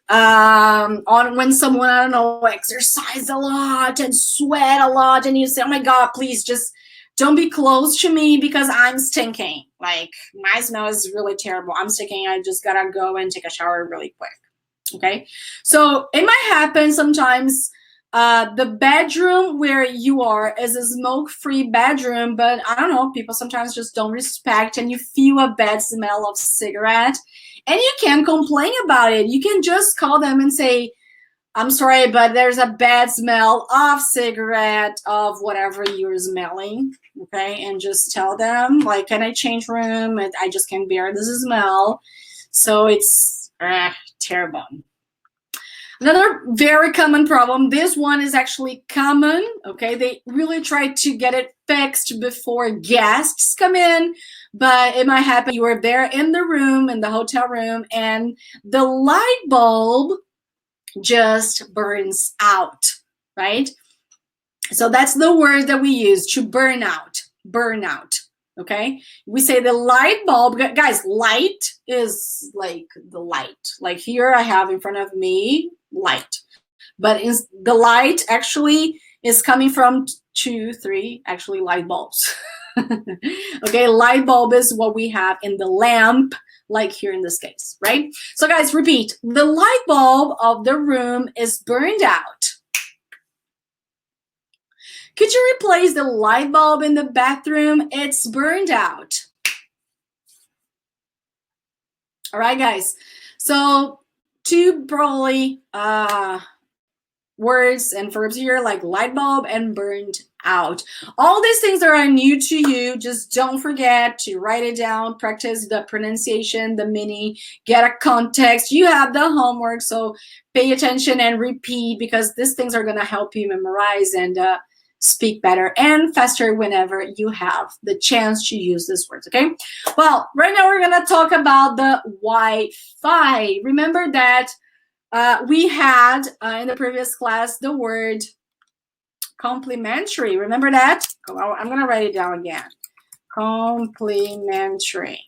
On when someone, I don't know, exercise a lot and sweat a lot and you say, oh my God, please just don't be close to me because I'm stinking. Like my smell is really terrible. I'm stinking. I just got to go and take a shower really quick. Okay. So it might happen sometimes. The bedroom where you are is a smoke-free bedroom, but I don't know, people sometimes just don't respect and you feel a bad smell of cigarette and you can't complain about it. You can just call them and say, I'm sorry, but there's a bad smell of cigarette, of whatever you're smelling, okay? And just tell them, like, can I change room? I just can't bear this smell. So it's terrible. Another very common problem, this one is actually common, okay? They really try to get it fixed before guests come in, but it might happen you are there in the room, in the hotel room, and the light bulb just burns out, right? So that's the word that we use, to burn out, okay? We say the light bulb, guys, light is like the light. Like here I have in front of me, light. But the light actually is coming from 2, 3, actually light bulbs. Okay, light bulb is what we have in the lamp, like here in this case, right? So guys, repeat. The light bulb of the room is burned out. Could you replace the light bulb in the bathroom? It's burned out. All right, guys. So two probably words and verbs here like light bulb and burned out. All these things that are new to you, just don't forget to write it down, practice the pronunciation, the meaning, get a context. You have the homework, so pay attention and repeat because these things are going to help you memorize and speak better and faster whenever you have the chance to use these words, okay? Well, right now we're going to talk about the Wi-Fi. Remember that we had in the previous class the word complementary. Remember that? I'm going to write it down again. Complementary.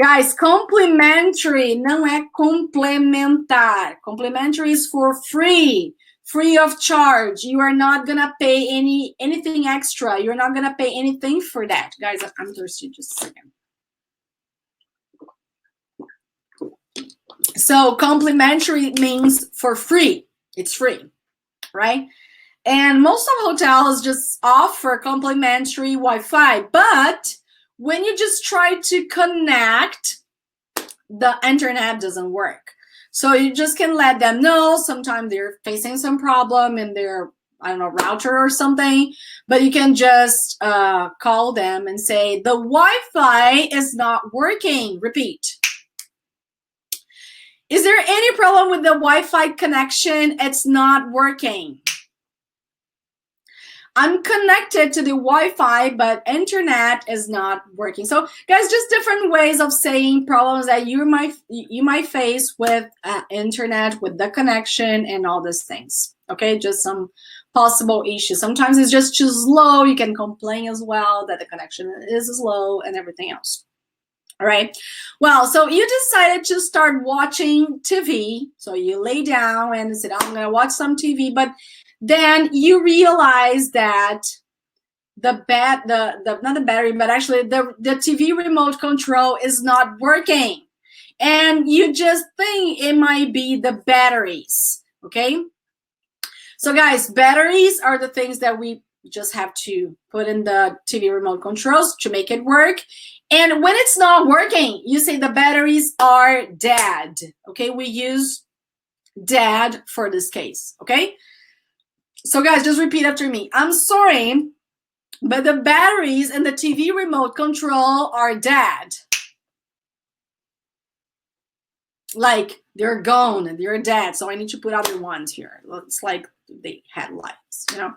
Guys, complementary não é complementar. Complementary is for free. Free of charge. You are not gonna pay anything extra. You're not gonna pay anything for that. Guys, I'm thirsty, just a second. So complimentary means for free. It's free, right? And most of hotels just offer complimentary Wi-Fi, but when you just try to connect, the internet doesn't work. So you just can let them know sometimes they're facing some problem in their, I don't know, router or something, but you can just call them and say, the Wi-Fi is not working. Repeat. Is there any problem with the Wi-Fi connection? It's not working. I'm connected to the Wi-Fi, but internet is not working. So guys, just different ways of saying problems that you might face with internet, with the connection and all these things. okay? Just some possible issues. Sometimes it's just too slow. You can complain as well that the connection is slow and everything else. All right. Well, so you decided to start watching TV. So you lay down and said, I'm going to watch some TV. But then you realize that not the battery, but actually the TV remote control is not working. And you just think it might be the batteries. Okay. So guys, batteries are the things that we just have to put in the TV remote controls to make it work. And when it's not working, you say the batteries are dead. Okay, we use dead for this case. Okay, so guys, just repeat after me. I'm sorry, but the batteries in the TV remote control are dead. Like they're gone and they're dead. So I need to put other ones here. It's like they had lives, you know.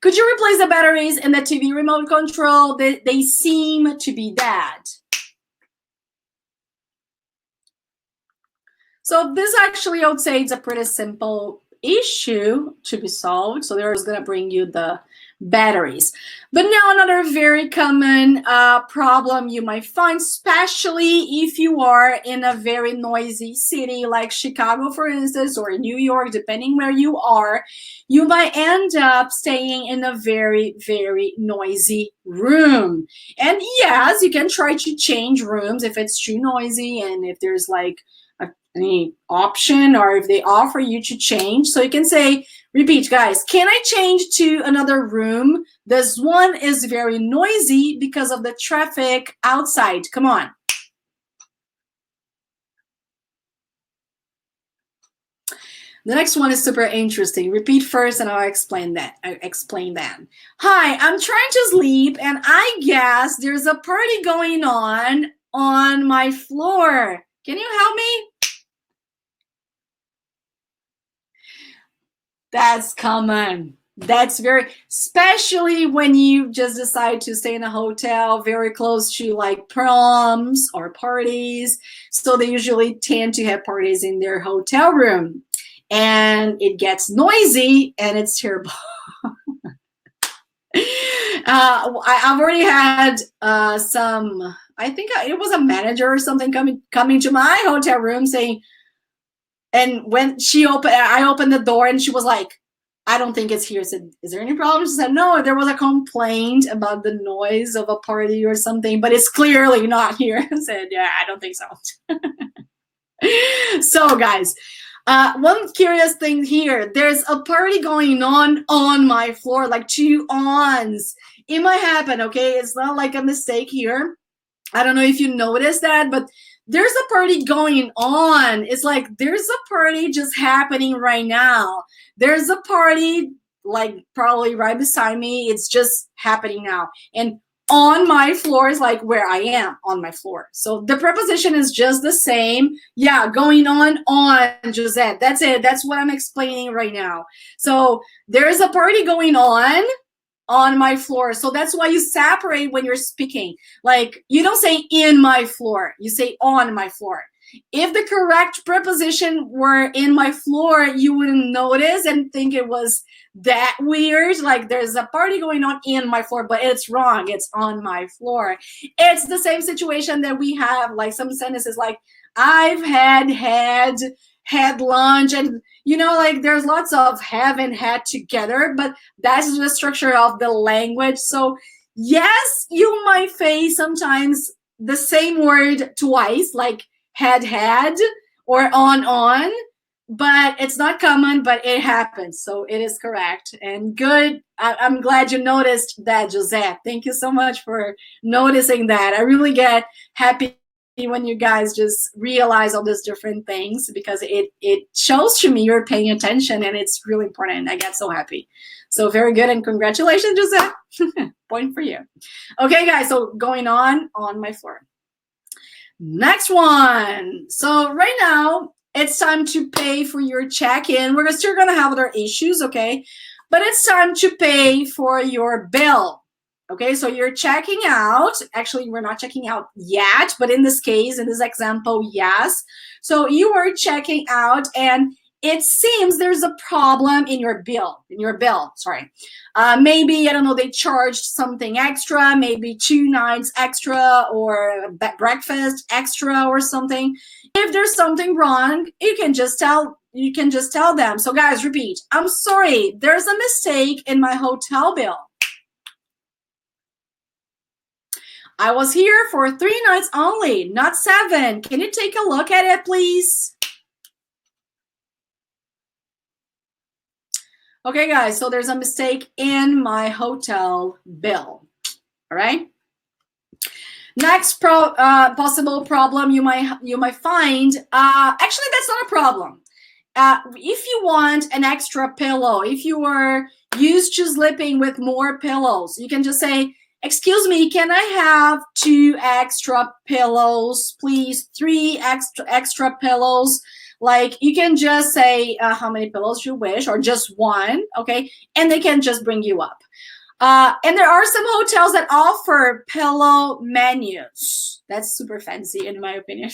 Could you replace the batteries in the TV remote control? They seem to be dead. So this actually, I would say it's a pretty simple issue to be solved. So they're just going to bring you the batteries. But now another very common problem you might find, especially if you are in a very noisy city like Chicago, for instance, or New York, depending where you are, you might end up staying in a very, very noisy room. And yes, you can try to change rooms if it's too noisy and if there's like any option or if they offer you to change. So you can say, repeat, guys, can I change to another room? This one is very noisy because of the traffic outside. Come on. The next one is super interesting. Repeat first and I'll explain that. Hi, I'm trying to sleep and I guess there's a party going on my floor. Can you help me? That's common. That's very, especially when you just decide to stay in a hotel very close to like proms or parties. So they usually tend to have parties in their hotel room and it gets noisy and it's terrible. I've already had some, I think it was a manager or something coming to my hotel room saying, and when I opened the door and she was like, I don't think it's here. I said, is there any problem? She said, no, there was a complaint about the noise of a party or something, but it's clearly not here. I said, yeah, I don't think so. So guys, one curious thing here, there's a party going on my floor, like 2 ons. It might happen, okay? It's not like a mistake here. I don't know if you noticed that, but there's a party going on. It's like there's a party just happening right now. There's a party like probably right beside me. It's just happening now. And on my floor is like where I am on my floor. So the preposition is just the same. Yeah, going on, Josette. That's it. That's what I'm explaining right now. So there's a party going on my floor. So that's why you separate when you're speaking. Like you don't say in my floor, you say on my floor. If the correct preposition were in my floor, you wouldn't notice and think it was that weird. Like there's a party going on in my floor, but it's wrong. It's on my floor. It's the same situation that we have like some sentences like I've had lunch, and you know, like there's lots of have and had together, but that's the structure of the language. So yes, you might face sometimes the same word twice, like had or on, but it's not common, but it happens. So it is correct and good. I'm glad you noticed that, Josette. Thank you so much for noticing that. I really get happy when you guys just realize all these different things, because it shows to me you're paying attention and it's really important. I get so happy. So very good and congratulations, Josette. Point for you. Okay, guys, so going on my floor. Next one. So right now it's time to pay for your check-in. We're still gonna have other issues, okay? But it's time to pay for your bill. Okay, so you're checking out. Actually, we're not checking out yet, but in this case, in this example, yes. So you are checking out, and it seems there's a problem in your bill, sorry. Maybe, I don't know, they charged something extra, maybe 2 nights extra or breakfast extra or something. If there's something wrong, you can just tell them. So guys, repeat. I'm sorry, there's a mistake in my hotel bill. I was here for 3 nights only, not 7. Can you take a look at it, please? Okay, guys, so there's a mistake in my hotel bill. All right. Next possible problem you might find. Actually, that's not a problem. If you want an extra pillow, if you are used to sleeping with more pillows, you can just say, excuse me, can I have 2 extra pillows, please? 3 extra pillows. Like, you can just say how many pillows you wish, or just 1, okay? And they can just bring you up. And there are some hotels that offer pillow menus. That's super fancy, in my opinion.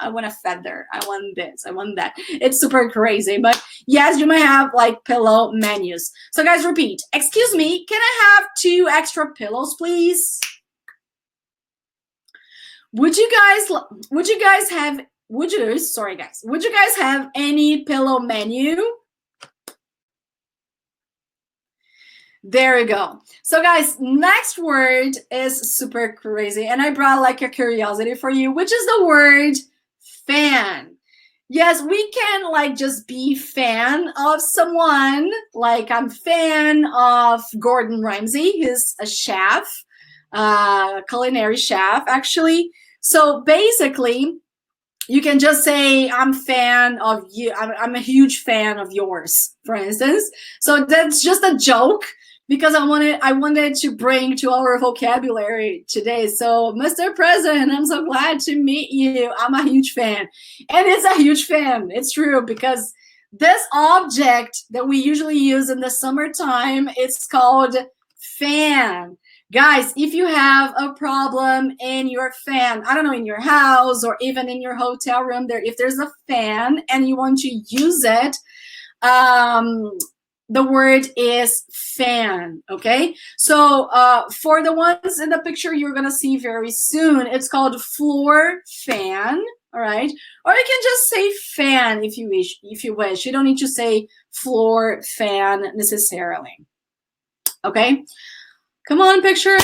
I want a feather. I want this. I want that. It's super crazy. But yes, you might have like pillow menus. So guys, repeat. Excuse me, can I have 2 extra pillows, please? Would you guys have any pillow menu? There you go. So guys, next word is super crazy, and I brought like a curiosity for you, which is the word fan. Yes, we can like just be fan of someone. Like, I'm fan of Gordon Ramsay. He's a chef, culinary chef, actually. So basically, you can just say, I'm fan of you. I'm a huge fan of yours, for instance. So that's just a joke, because I wanted to bring to our vocabulary today. So, Mr. President, I'm so glad to meet you. I'm a huge fan. And it's a huge fan. It's true, because this object that we usually use in the summertime, it's called fan. Guys, if you have a problem in your fan, I don't know, in your house or even in your hotel room, if there's a fan and you want to use it, the word is fan, okay? So for the ones in the picture you're gonna see very soon, it's called floor fan, all right? Or you can just say fan if you wish. You don't need to say floor fan necessarily, okay? Come on, picture.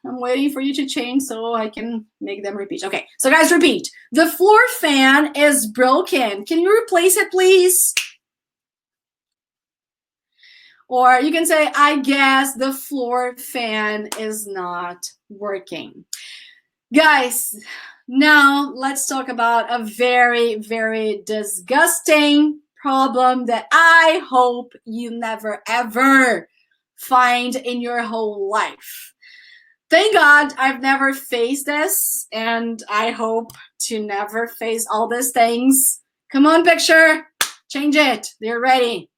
I'm waiting for you to change so I can make them repeat. Okay, so guys, repeat. The floor fan is broken. Can you replace it, please? Or you can say, I guess the floor fan is not working. Guys, now let's talk about a very, very disgusting problem that I hope you never, ever find in your whole life. Thank God I've never faced this, and I hope to never face all these things. Come on, picture. Change it. They're ready.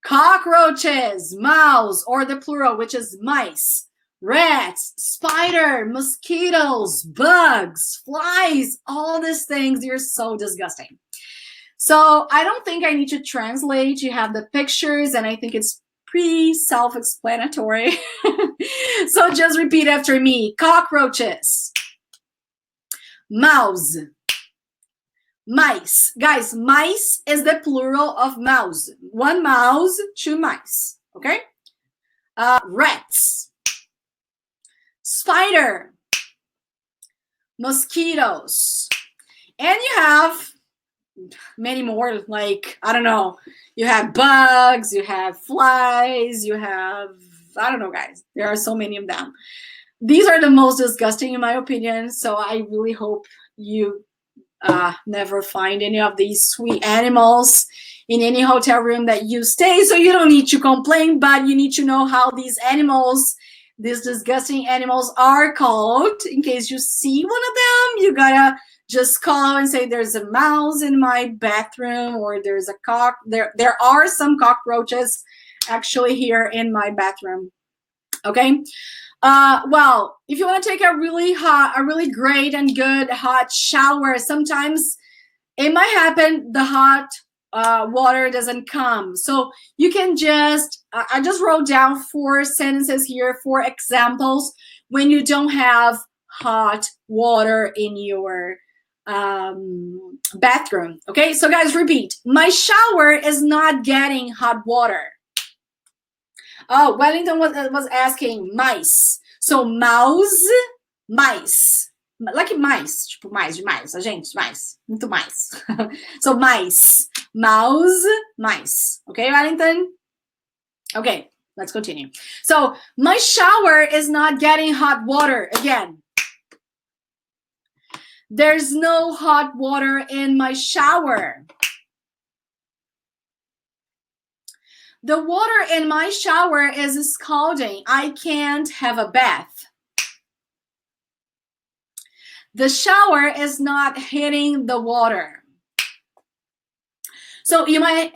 Cockroaches, mouse, or the plural, which is mice, rats, spider, mosquitoes, bugs, flies, all these things. They're so disgusting. So I don't think I need to translate. You have the pictures, and I think it's pretty self-explanatory. So just repeat after me. Cockroaches, mouse, mice. Guys, mice is the plural of mouse. 1 mouse, 2 mice, okay? Rats, spider, mosquitoes, and you have many more, like, I don't know, you have bugs, you have flies, you have, I don't know, guys. There are so many of them. These are the most disgusting, in my opinion, so I really hope you never find any of these sweet animals in any hotel room that you stay. So you don't need to complain, but you need to know how these animals, these disgusting animals, are called. In case you see one of them, you gotta just call and say, there's a mouse in my bathroom, or there's a there are some cockroaches actually here in my bathroom. Okay. Well, if you want to take a really great and good hot shower, sometimes it might happen the hot water doesn't come. So you can just, I just wrote down 4 sentences here, 4 examples when you don't have hot water in your bathroom. Okay, so guys, repeat. My shower is not getting hot water. Oh, Wellington was asking mice. So mouse, mice. Like mice, tipo mais, demais, a gente, mais, muito mais. So mice, mouse, mice. Okay, Wellington? Okay, let's continue. So my shower is not getting hot water. Again, there's no hot water in my shower. The water in my shower is scalding. I can't have a bath. The shower is not hitting the water. So you might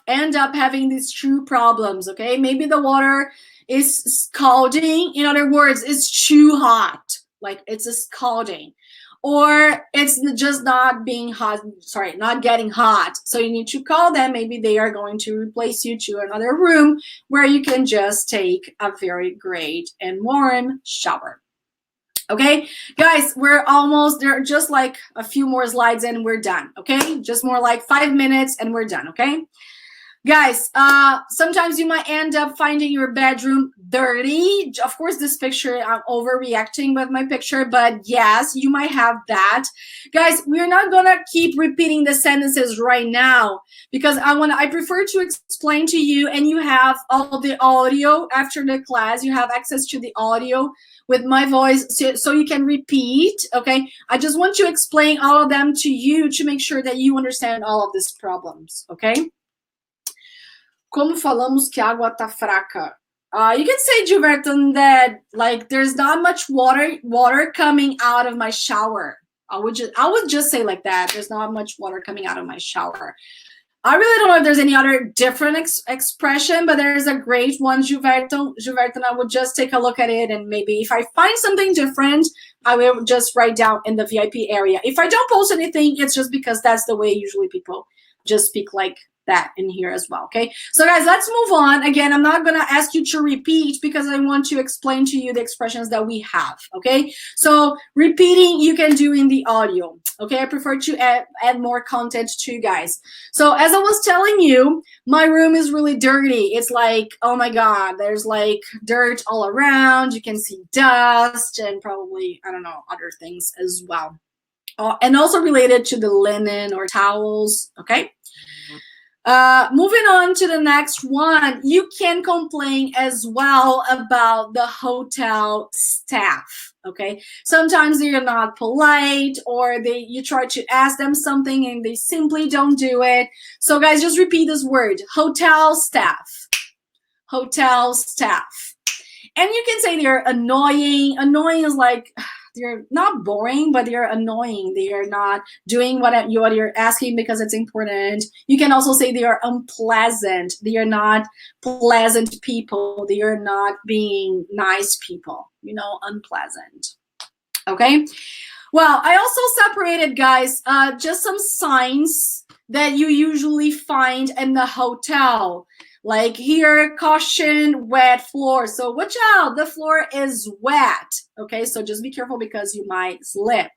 end up having these 2 problems, okay? Maybe the water is scalding. In other words, it's too hot, like it's scalding. Or it's just not being hot, sorry, not getting hot. So you need to call them. Maybe they are going to replace you to another room where you can just take a very great and warm shower. Okay, guys, we're almost there, just like a few more slides and we're done. Okay, just more like 5 minutes and we're done. Okay, guys, sometimes you might end up finding your bedroom dirty. Of course, this picture, I'm overreacting with my picture, but yes, you might have that. Guys, we're not gonna keep repeating the sentences right now because I prefer to explain to you, and you have all the audio after the class. You have access to the audio with my voice, so you can repeat, okay? I just want to explain all of them to you to make sure that you understand all of these problems, okay? Como falamos que a água tá fraca? You can say, Gilberto, that like there's not much water coming out of my shower. I would just say like that. There's not much water coming out of my shower. I really don't know if there's any other different expression, but there's a great one, Gilberto. Gilberto, I would just take a look at it, and maybe if I find something different, I will just write down in the VIP area. If I don't post anything, it's just because that's the way usually people just speak like that in here as well, okay? So guys, let's move on. Again, I'm not gonna ask you to repeat because I want to explain to you the expressions that we have, okay? So repeating you can do in the audio, okay? I prefer to add more content to you guys. So as I was telling you, my room is really dirty. It's like, oh my God, there's like dirt all around. You can see dust and probably, I don't know, other things as well. And also related to the linen or towels, okay? Moving on to the next one, you can complain as well about the hotel staff, okay? Sometimes they're not polite, or you try to ask them something and they simply don't do it. So guys, just repeat this word, hotel staff. Hotel staff. And you can say they're annoying. Annoying is like, they're not boring, but they're annoying. They are not doing what you're asking because it's important. You can also say they are unpleasant. They are not pleasant people. They are not being nice people, you know, unpleasant. Okay? Well, I also separated, guys, just some signs that you usually find in the hotel. Like here, caution, wet floor. So watch out, the floor is wet. Okay, so just be careful because you might slip.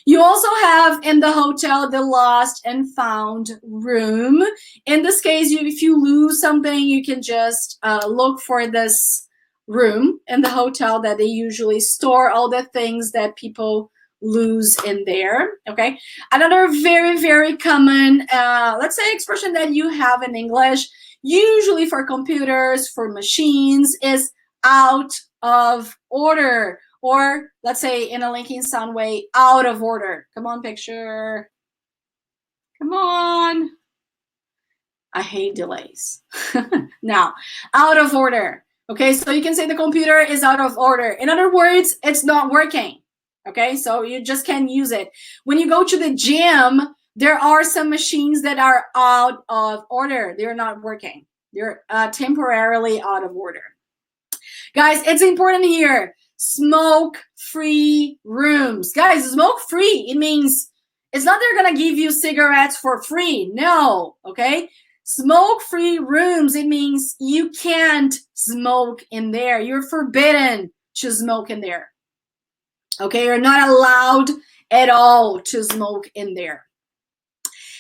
You also have in the hotel the lost and found room. In this case, if you lose something, you can just look for this room in the hotel that they usually store all the things that people lose in there. Okay, another very, very common, let's say, expression that you have in English, usually for computers, for machines, is out of order. Or let's say in a linking sound way, out of order. Come on, picture. Come on. I hate delays. Now, out of order. Okay, so you can say the computer is out of order. In other words, it's not working. Okay, so you just can't use it. When you go to the gym, there are some machines that are out of order. They're not working. They're temporarily out of order. Guys, it's important here. Smoke-free rooms. Guys, smoke-free, it means It's not they're gonna give you cigarettes for free. No, okay? Smoke-free rooms, it means you can't smoke in there. You're forbidden to smoke in there. Okay, you're not allowed at all to smoke in there.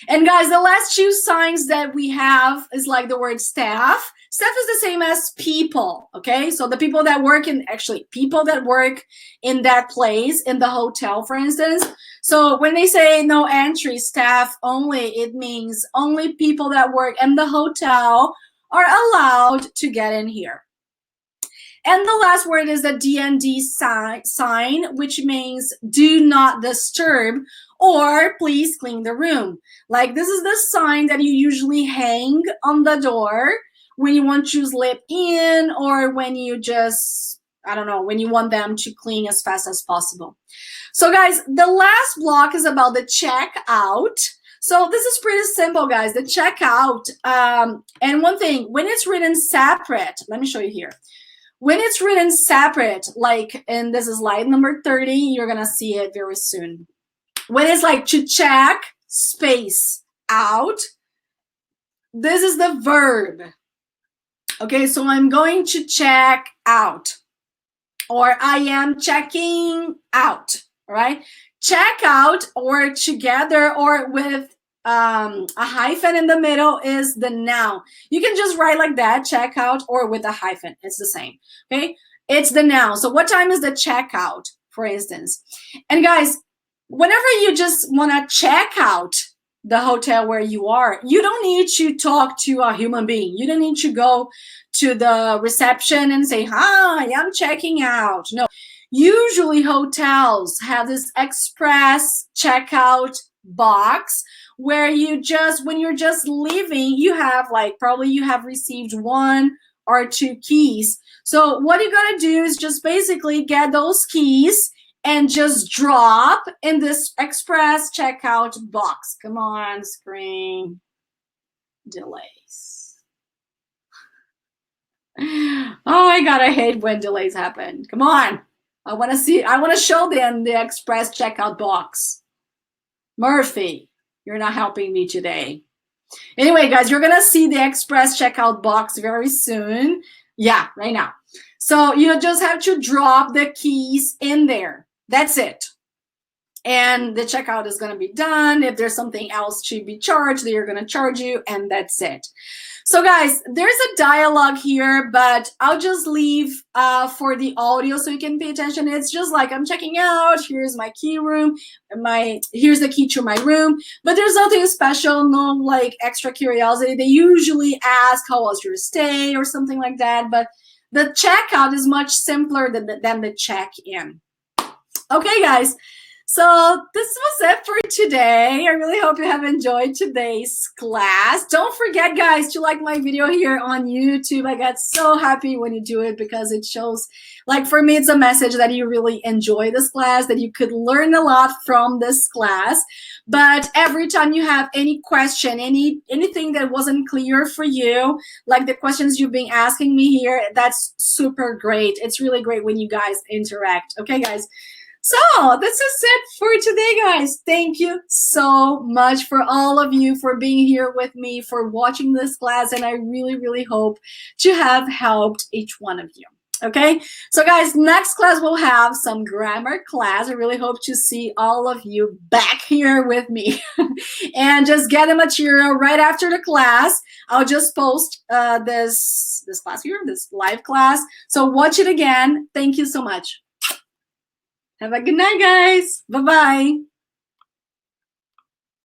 And guys, the last two signs that we have is like the word staff. Staff is the same as people, okay? So the people that work in, actually, people that work in that place, in the hotel, for instance. So when they say no entry, staff only, it means only people that work in the hotel are allowed to get in here. And the last word is the DND sign, which means do not disturb or please clean the room. Like this is the sign that you usually hang on the door when you want to slip in or when you just, I don't know, when you want them to clean as fast as possible. So guys, the last block is about the checkout. So this is pretty simple, guys, the checkout. And one thing, when it's written separate, let me show you here. When it's written separate, like, and this is slide number 30, you're gonna see it very soon. When it's like to check, space, out, this is the verb. Okay, so I'm going to check out. Or I am checking out, all right? Check out or together or with a hyphen in the middle is the noun. You can just write like that, check out, or with a hyphen. It's the same, okay? It's the noun. So what time is the checkout, for instance? And guys, whenever you just want to check out the hotel where you are, you don't need to talk to a human being. You don't need to go to the reception and say, hi, I'm checking out. No, usually hotels have this express checkout box where you just, when you're just leaving, you have like, probably you have received 1 or 2 keys. So what you gotta do is just basically get those keys and just drop in this express checkout box. Come on, screen. Delays. Oh my God, I hate when delays happen. Come on. I want to show them the express checkout box. Murphy, you're not helping me today. Anyway, guys, you're going to see the express checkout box very soon. Yeah, right now. So you just have to drop the keys in there. That's it. And the checkout is going to be done. If there's something else to be charged, they're going to charge you, and that's it. So guys, there's a dialogue here, but I'll just leave for the audio so you can pay attention. It's just like, I'm checking out, here's my key room, here's the key to my room, but there's nothing special, no like extra curiosity. They usually ask, how was your stay or something like that, but the checkout is much simpler than the check-in. Okay, guys. So this was it for today. I really hope you have enjoyed today's class. Don't forget, guys, to like my video here on YouTube. I get so happy when you do it because it shows, like for me, it's a message that you really enjoy this class, that you could learn a lot from this class. But every time you have any question, anything that wasn't clear for you, like the questions you've been asking me here, that's super great. It's really great when you guys interact. Okay, guys? So this is it for today, guys. Thank you so much for all of you for being here with me, for watching this class, and I really, really hope to have helped each one of you. Okay, so guys, next class we'll have some grammar class. I really hope to see all of you back here with me. And just get the material right after the class. I'll just post this class here, this live class. So watch it again. Thank you so much. Have a good night, guys. Bye-bye.